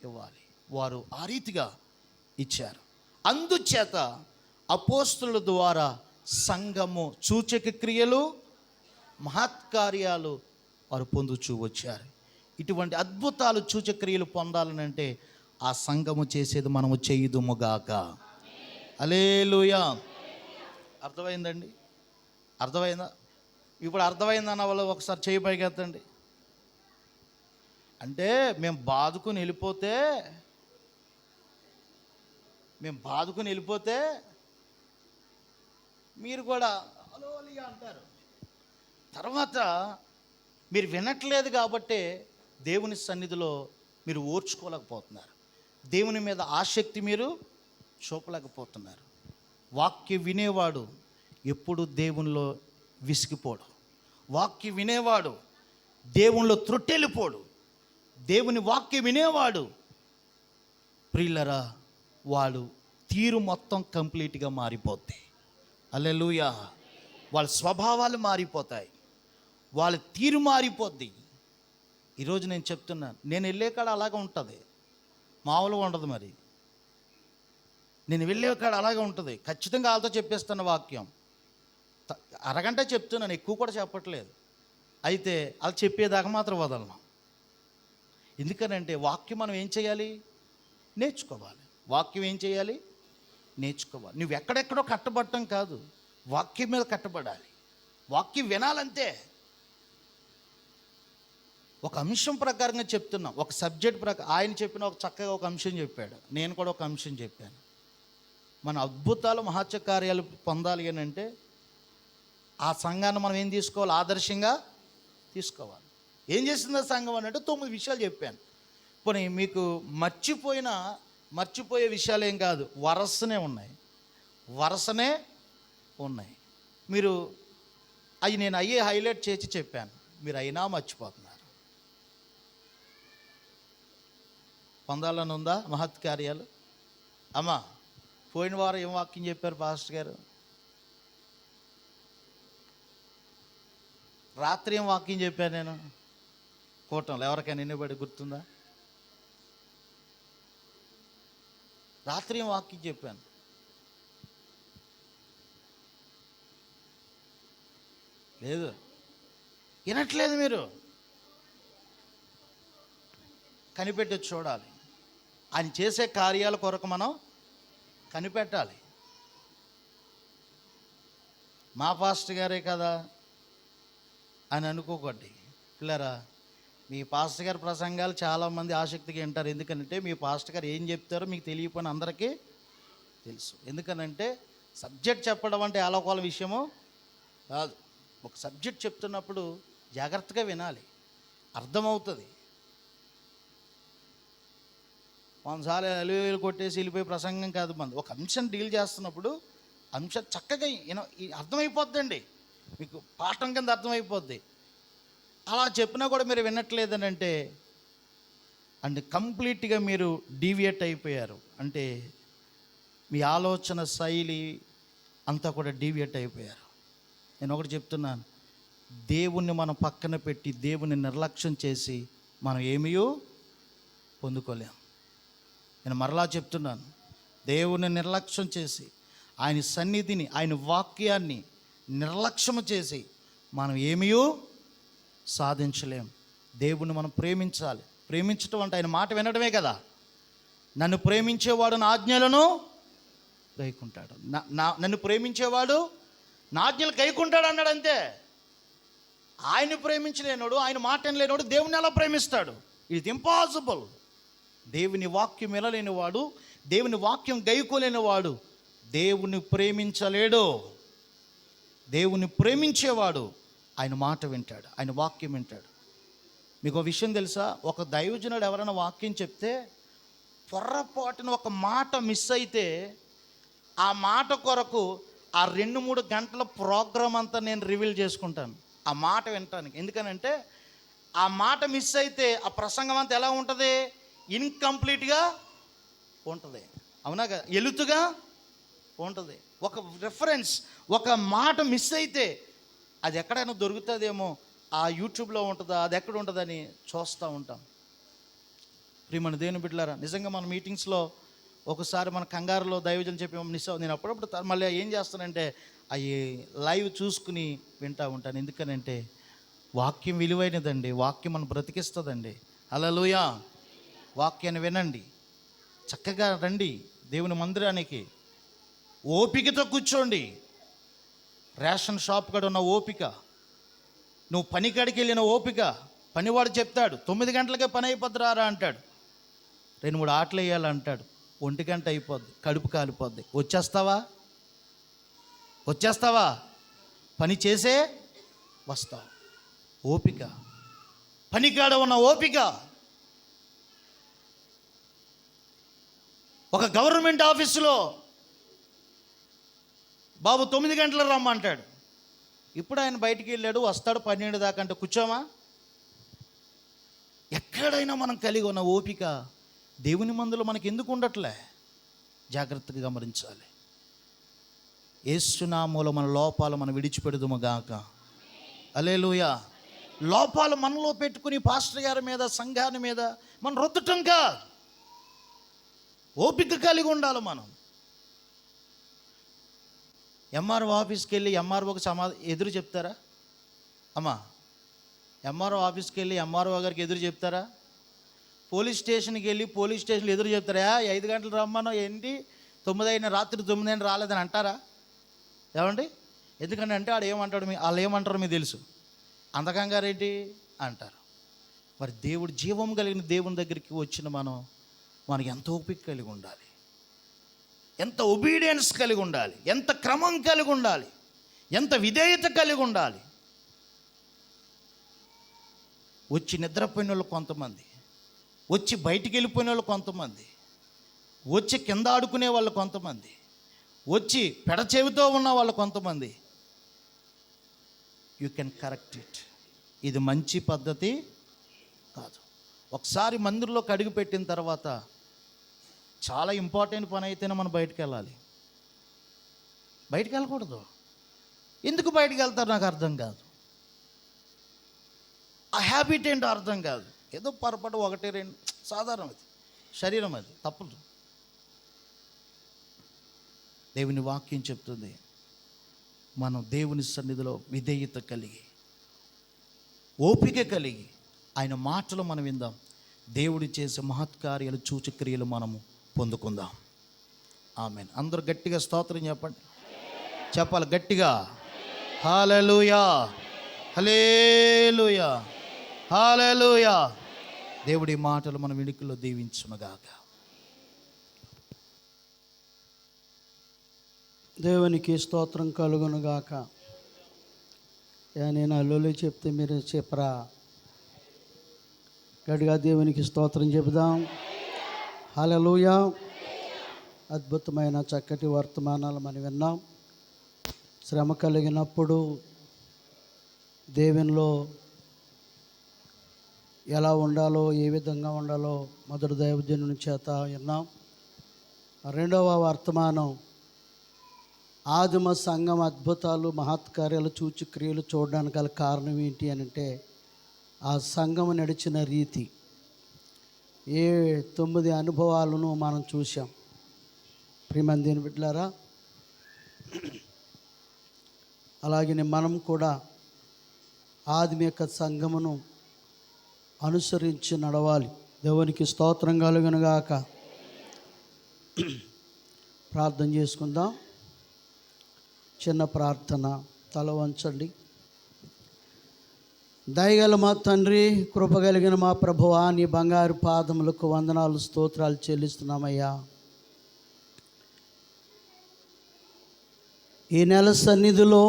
ఇవ్వాలి. వారు ఆ రీతిగా ఇచ్చారు. అందుచేత అపోస్తుల ద్వారా సంఘము సూచక క్రియలు, మహత్కార్యాలు వారు పొందుచూ వచ్చారు. ఇటువంటి అద్భుతాలు సూచక్రియలు పొందాలనంటే ఆ సంఘము చేసేది మనము చేయుదుముగాక. హల్లెలూయా. అర్థమైందండి? అర్థమైందా? ఇప్పుడు అర్థమైందన్న వాళ్ళు ఒకసారి చేయి పైకెత్తండి. అంటే మేము బాదుకుని వెళ్ళిపోతే మీరు కూడా హల్లెలూయా అంటారు. తర్వాత మీరు వినట్లేదు కాబట్టి దేవుని సన్నిధిలో మీరు ఓర్చుకోలేకపోతున్నారు. దేవుని మీద ఆసక్తి మీరు చూపలేకపోతున్నారు. వాక్యం వినేవాడు ఎప్పుడు దేవునిలో విసిగిపోడు. వాక్యం వినేవాడు దేవునిలో త్రొట్టెళ్ళిపోడు. దేవుని వాక్యం వినేవాడు ప్రియులరా, వాడు తీరు మొత్తం కంప్లీట్గా మారిపోద్ది. హల్లెలూయా. వాళ్ళ స్వభావాలు మారిపోతాయి, వాళ్ళ తీరు మారిపోద్ది. ఈరోజు నేను చెప్తున్నాను, నేను వెళ్ళే కాడ అలాగే ఉంటుంది, మామూలుగా ఉండదు. మరి నేను వెళ్ళే కాడ అలాగే ఉంటుంది. ఖచ్చితంగా వాళ్ళతో చెప్పేస్తున్న వాక్యం. అరగంట చెప్తున్నాను, ఎక్కువ కూడా చెప్పట్లేదు. అయితే అది చెప్పేదాకా మాత్రం వదలను. ఎందుకనంటే వాక్యం మనం ఏం చేయాలి? నేర్చుకోవాలి. వాక్యం ఏం చేయాలి? నేర్చుకోవాలి. నువ్వు ఎక్కడెక్కడో కట్టబడటం కాదు, వాక్యం మీద కట్టబడాలి. వాక్యం వినాలంతే. ఒక అంశం ప్రకారంగా చెప్తున్నాం, ఒక సబ్జెక్ట్ ప్రకారం. ఆయన చెప్పిన ఒక చక్కగా ఒక అంశం చెప్పాడు, నేను కూడా ఒక అంశం చెప్పాను. మన అద్భుతాలు మహత్య కార్యాలు పొందాలి అని అంటే ఆ సంఘాన్ని మనం ఏం తీసుకోవాలి? ఆదర్శంగా తీసుకోవాలి. ఏం చేసింది ఆ సంఘం అని అంటే 9 విషయాలు చెప్పాను. పోనీ మీకు మర్చిపోయే విషయాలు ఏం కాదు, వరసనే ఉన్నాయి. మీరు అవి నేను హైలైట్ చేసి చెప్పాను, మీరు అయినా మర్చిపోతున్నారు. పొందాలని ఉందా మహత్ కార్యాలు? అమ్మా, పోయిన వారం ఏం వాక్యం చెప్పారు పాస్టర్ గారు? రాత్రి ఏం వాక్యం చెప్పాను నేను కూటంలో? ఎవరికైనా నిన్నబడి గుర్తుందా? రాత్రి ఏం వాక్యం చెప్పాను? లేదు, వినట్లేదు మీరు. కనిపెట్టి చూడాలి. ఆయన చేసే కార్యాల కొరకు మనం కనిపెట్టాలి. మా పాస్టర్ గారే కదా అని అనుకోకండి పిల్లరా. మీ పాస్టర్ గారి ప్రసంగాలు చాలామంది ఆసక్తిగా వింటారు. ఎందుకంటే మీ పాస్టర్ గారు ఏం చెప్తారో మీకు తెలియకపోయినా అందరికీ తెలుసు. ఎందుకనంటే సబ్జెక్ట్ చెప్పడం అంటే ఆలోకాల విషయము కాదు. ఒక సబ్జెక్ట్ చెప్తున్నప్పుడు జాగ్రత్తగా వినాలి, అర్థమవుతుంది. కొన్నిసార్లు అలివేలు కొట్టేసి వెళ్ళిపోయి ప్రసంగం కాదు మంది. ఒక అంశం డీల్ చేస్తున్నప్పుడు అంశం చక్కగా అర్థమైపోద్దండి, మీకు పాఠం కింద అర్థమైపోద్ది. అలా చెప్పినా కూడా మీరు వినట్లేదని అంటే కంప్లీట్గా మీరు డీవియేట్ అయిపోయారు. అంటే మీ ఆలోచన శైలి అంతా కూడా డీవియేట్ అయిపోయారు. నేను ఒకటి చెప్తున్నాను, దేవుణ్ణి మనం పక్కన పెట్టి దేవుని నిర్లక్ష్యం చేసి మనం ఏమీ పొందుకోలేం. నేను మరలా చెప్తున్నాను, దేవుని నిర్లక్ష్యం చేసి ఆయన సన్నిధిని, ఆయన వాక్యాన్ని నిర్లక్ష్యం చేసి మనం ఏమీ సాధించలేం. దేవుని మనం ప్రేమించాలి. ప్రేమించటం అంటే ఆయన మాట వినడమే కదా. నన్ను ప్రేమించేవాడు నా ఆజ్ఞలను గైకుంటాడు, నన్ను ప్రేమించేవాడు నా ఆజ్ఞలు గైకుంటాడు అన్నాడు. అంతే. ఆయన ప్రేమించలేనోడు, ఆయన మాట వినలేనోడు దేవుని ఎలా ప్రేమిస్తాడు? ఇది ఇంపాసిబుల్. దేవుని వాక్యం వినలేనివాడు, దేవుని వాక్యం గైకోలేనివాడు దేవుని ప్రేమించలేడు. దేవుని ప్రేమించేవాడు ఆయన మాట వింటాడు, ఆయన వాక్యం వింటాడు. మీకు ఒక విషయం తెలుసా? ఒక దైవజనుడు ఎవరైనా వాక్యం చెప్తే పొర్రపాటున ఒక మాట మిస్ అయితే ఆ మాట కొరకు ఆ 2-3 గంటల ప్రోగ్రామ్ అంతా నేను రివీల్ చేసుకుంటాను ఆ మాట వినటానికి. ఎందుకనంటే ఆ మాట మిస్ అయితే ఆ ప్రసంగం అంతా ఎలా ఉంటుంది? ఇన్కంప్లీట్గా ఉంటుంది. అవునా కదా? ఎలుతుగా ఉంటుంది. ఒక రిఫరెన్స్, ఒక మాట మిస్ అయితే అది ఎక్కడైనా దొరుకుతుందేమో, ఆ యూట్యూబ్లో ఉంటుందా, అది ఎక్కడ ఉంటుందని చూస్తూ ఉంటాం. ప్రియమైన దేవుని బిడ్డలారా, నిజంగా మన మీటింగ్స్లో ఒకసారి మన కంగారులో దైవజనం చెప్పి మిస్ నేను అప్పుడప్పుడు మళ్ళీ ఏం చేస్తానంటే అవి లైవ్ చూసుకుని వింటూ ఉంటాను. ఎందుకనంటే వాక్యం విలువైనదండి, వాక్యం మనం బ్రతికిస్తుందండి. హల్లెలూయా. వాక్యాన్ని వినండి, చక్కగా రండి దేవుని మందిరానికి, ఓపికతో కూర్చోండి. రేషన్ షాప్ కాడ ఉన్న ఓపిక, నువ్వు పనికాడికి వెళ్ళిన ఓపిక. పనివాడు చెప్తాడు 9 గంటలకే పని అయిపోద్దిరా అంటాడు, 2-3 ఆటలు వేయాలంటాడు, 1 గంట అయిపోద్ది, కడుపు కాలిపోద్ది. వచ్చేస్తావా? పని చేసే వస్తావు. ఓపిక, పనికాడ ఉన్న ఓపిక. ఒక గవర్నమెంట్ ఆఫీసులో బాబు 9 గంటలకు రమ్మంటాడు, ఇప్పుడు ఆయన బయటికి వెళ్ళాడు, వస్తాడు 12 దాకా అంటే కూర్చోమా? ఎక్కడైనా మనం కలిగి ఉన్న ఓపిక దేవుని మందులో మనకి ఎందుకు ఉండట్లే? జాగ్రత్తగా గమనించాలి. యేసు నామములో మన లోపాలు మనం విడిచిపెడుదుము గాక. హల్లెలూయా. లోపాలు మనలో పెట్టుకుని పాస్టర్ గారి మీద, సంఘాన్ని మీద మనం రుద్దటం కాదు. ఓపిక కలిగి ఉండాలి మనం. ఎంఆర్ఓ ఆఫీస్కి వెళ్ళి ఎంఆర్ఓకి ఎదురు చెప్తారా అమ్మా? ఎంఆర్ఓ ఆఫీస్కి వెళ్ళి ఎంఆర్ఓ గారికి ఎదురు చెప్తారా? పోలీస్ స్టేషన్కి వెళ్ళి పోలీస్ స్టేషన్లో ఎదురు చెప్తారా? 5 గంటలు రమ్మను, ఏంటి 9 అయినా రాత్రి 9 అయినా రాలేదని అంటారా? ఏమండి? ఎందుకంటే అంటే వాళ్ళు ఏమంటారో మీకు తెలుసు. అంతకంగారేంటి అంటారు. మరి దేవుడు, జీవం కలిగిన దేవుని దగ్గరికి వచ్చిన మనకి ఎంత ఓపిక కలిగి ఉండాలి, ఎంత ఒబీడియన్స్ కలిగి ఉండాలి, ఎంత క్రమం కలిగి ఉండాలి, ఎంత విధేయత కలిగి ఉండాలి. వచ్చి నిద్రపోయిన వాళ్ళు కొంతమంది, వచ్చి బయటికి వెళ్ళిపోయిన వాళ్ళు కొంతమంది, వచ్చి కింద ఆడుకునే వాళ్ళు కొంతమంది, వచ్చి పెడచెవితో ఉన్న వాళ్ళు కొంతమంది. You can correct it. ఇది మంచి పద్ధతి కాదు. ఒకసారి మందిరంలోకి అడుగు పెట్టిన తర్వాత చాలా ఇంపార్టెంట్ పని అయితేనే మనం బయటికి వెళ్ళాలి. బయటికి వెళ్ళకూడదు. ఎందుకు బయటికి వెళ్తారు నాకు అర్థం కాదు. ఆ హ్యాబిట్ ఏంటో అర్థం కాదు. ఏదో పొరపాటు 1, 2 సాధారణం, అది శరీరం, అది తప్పదు. దేవుని వాక్యం చెప్తుంది, మనం దేవుని సన్నిధిలో విధేయత కలిగి, ఓపిక కలిగి ఆయన మాటలు మనం విందాం. దేవుడు చేసే మహత్కార్యాలు, సూచక్రియలు మనము పొందుకుందాం. ఆమేన్. అందరూ గట్టిగా స్తోత్రం చెప్పండి. చెప్పాలి గట్టిగా. హల్లెలూయా, హల్లెలూయా, హల్లెలూయా. దేవుడి మాటలు మన వినికిలో దీవించునుగాక. దేవునికి స్తోత్రం కలుగునుగాక. నేను అల్లులు చెప్తే మీరు చెప్పరా? గట్టిగా దేవునికి స్తోత్రం చెబుదాం. హల్లెలూయా. అద్భుతమైన చక్కటి వర్తమానాలు మనం విన్నాం. శ్రమ కలిగినప్పుడు దేవునిలో ఎలా ఉండాలో, ఏ విధంగా ఉండాలో మొదటి దైవజనుని చేత విన్నాం. రెండవ వర్తమానం, ఆదిమ సంఘం అద్భుతాలు, మహత్కార్యాలు, సూచక్రియలు చూడడానికి గల కారణం ఏంటి అని అంటే ఆ సంఘం నడిచిన రీతి. 9 అనుభవాలను మనం చూసాం. ప్రియమైన దేవుని బిడ్డలారా, అలాగే మనం కూడా ఆదిమ యొక్క సంఘమును అనుసరించి నడవాలి. దేవునికి స్తోత్రం కలుగునుగాక. ప్రార్థన చేసుకుందాం. చిన్న ప్రార్థన. తల వంచండి. దయగల మా తండ్రి, కృపగలిగిన మా ప్రభువా, నీ బంగారు పాదములకు వందనాలు, స్తోత్రాలు చెల్లిస్తున్నామయ్యా. ఈ నెల సన్నిధిలో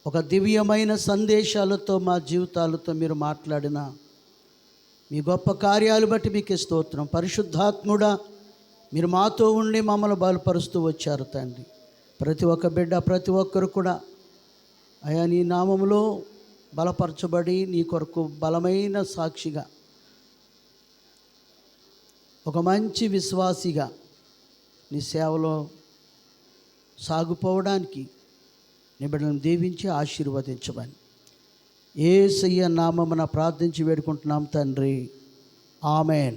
ఒక దివ్యమైన సందేశాలతో మా జీవితాలతో మీరు మాట్లాడిన మీ గొప్ప కార్యాలు బట్టి మీకు స్తోత్రం. పరిశుద్ధాత్ముడా, మీరు మాతో ఉండి మమ్మల్ని బలపరుస్తూ వచ్చారు తండ్రి. ప్రతి ఒక్క బిడ్డ, ప్రతి ఒక్కరు కూడా అయా నీ నామములో బలపరచబడి నీ కొరకు బలమైన సాక్షిగా, ఒక మంచి విశ్వాసిగా నీ సేవలో సాగిపోవడానికి నీ బిడ్డలను దీవించి ఆశీర్వదించమని యేసయ్య నామమున ప్రార్థించి వేడుకుంటున్నాం తండ్రి. ఆమెన్.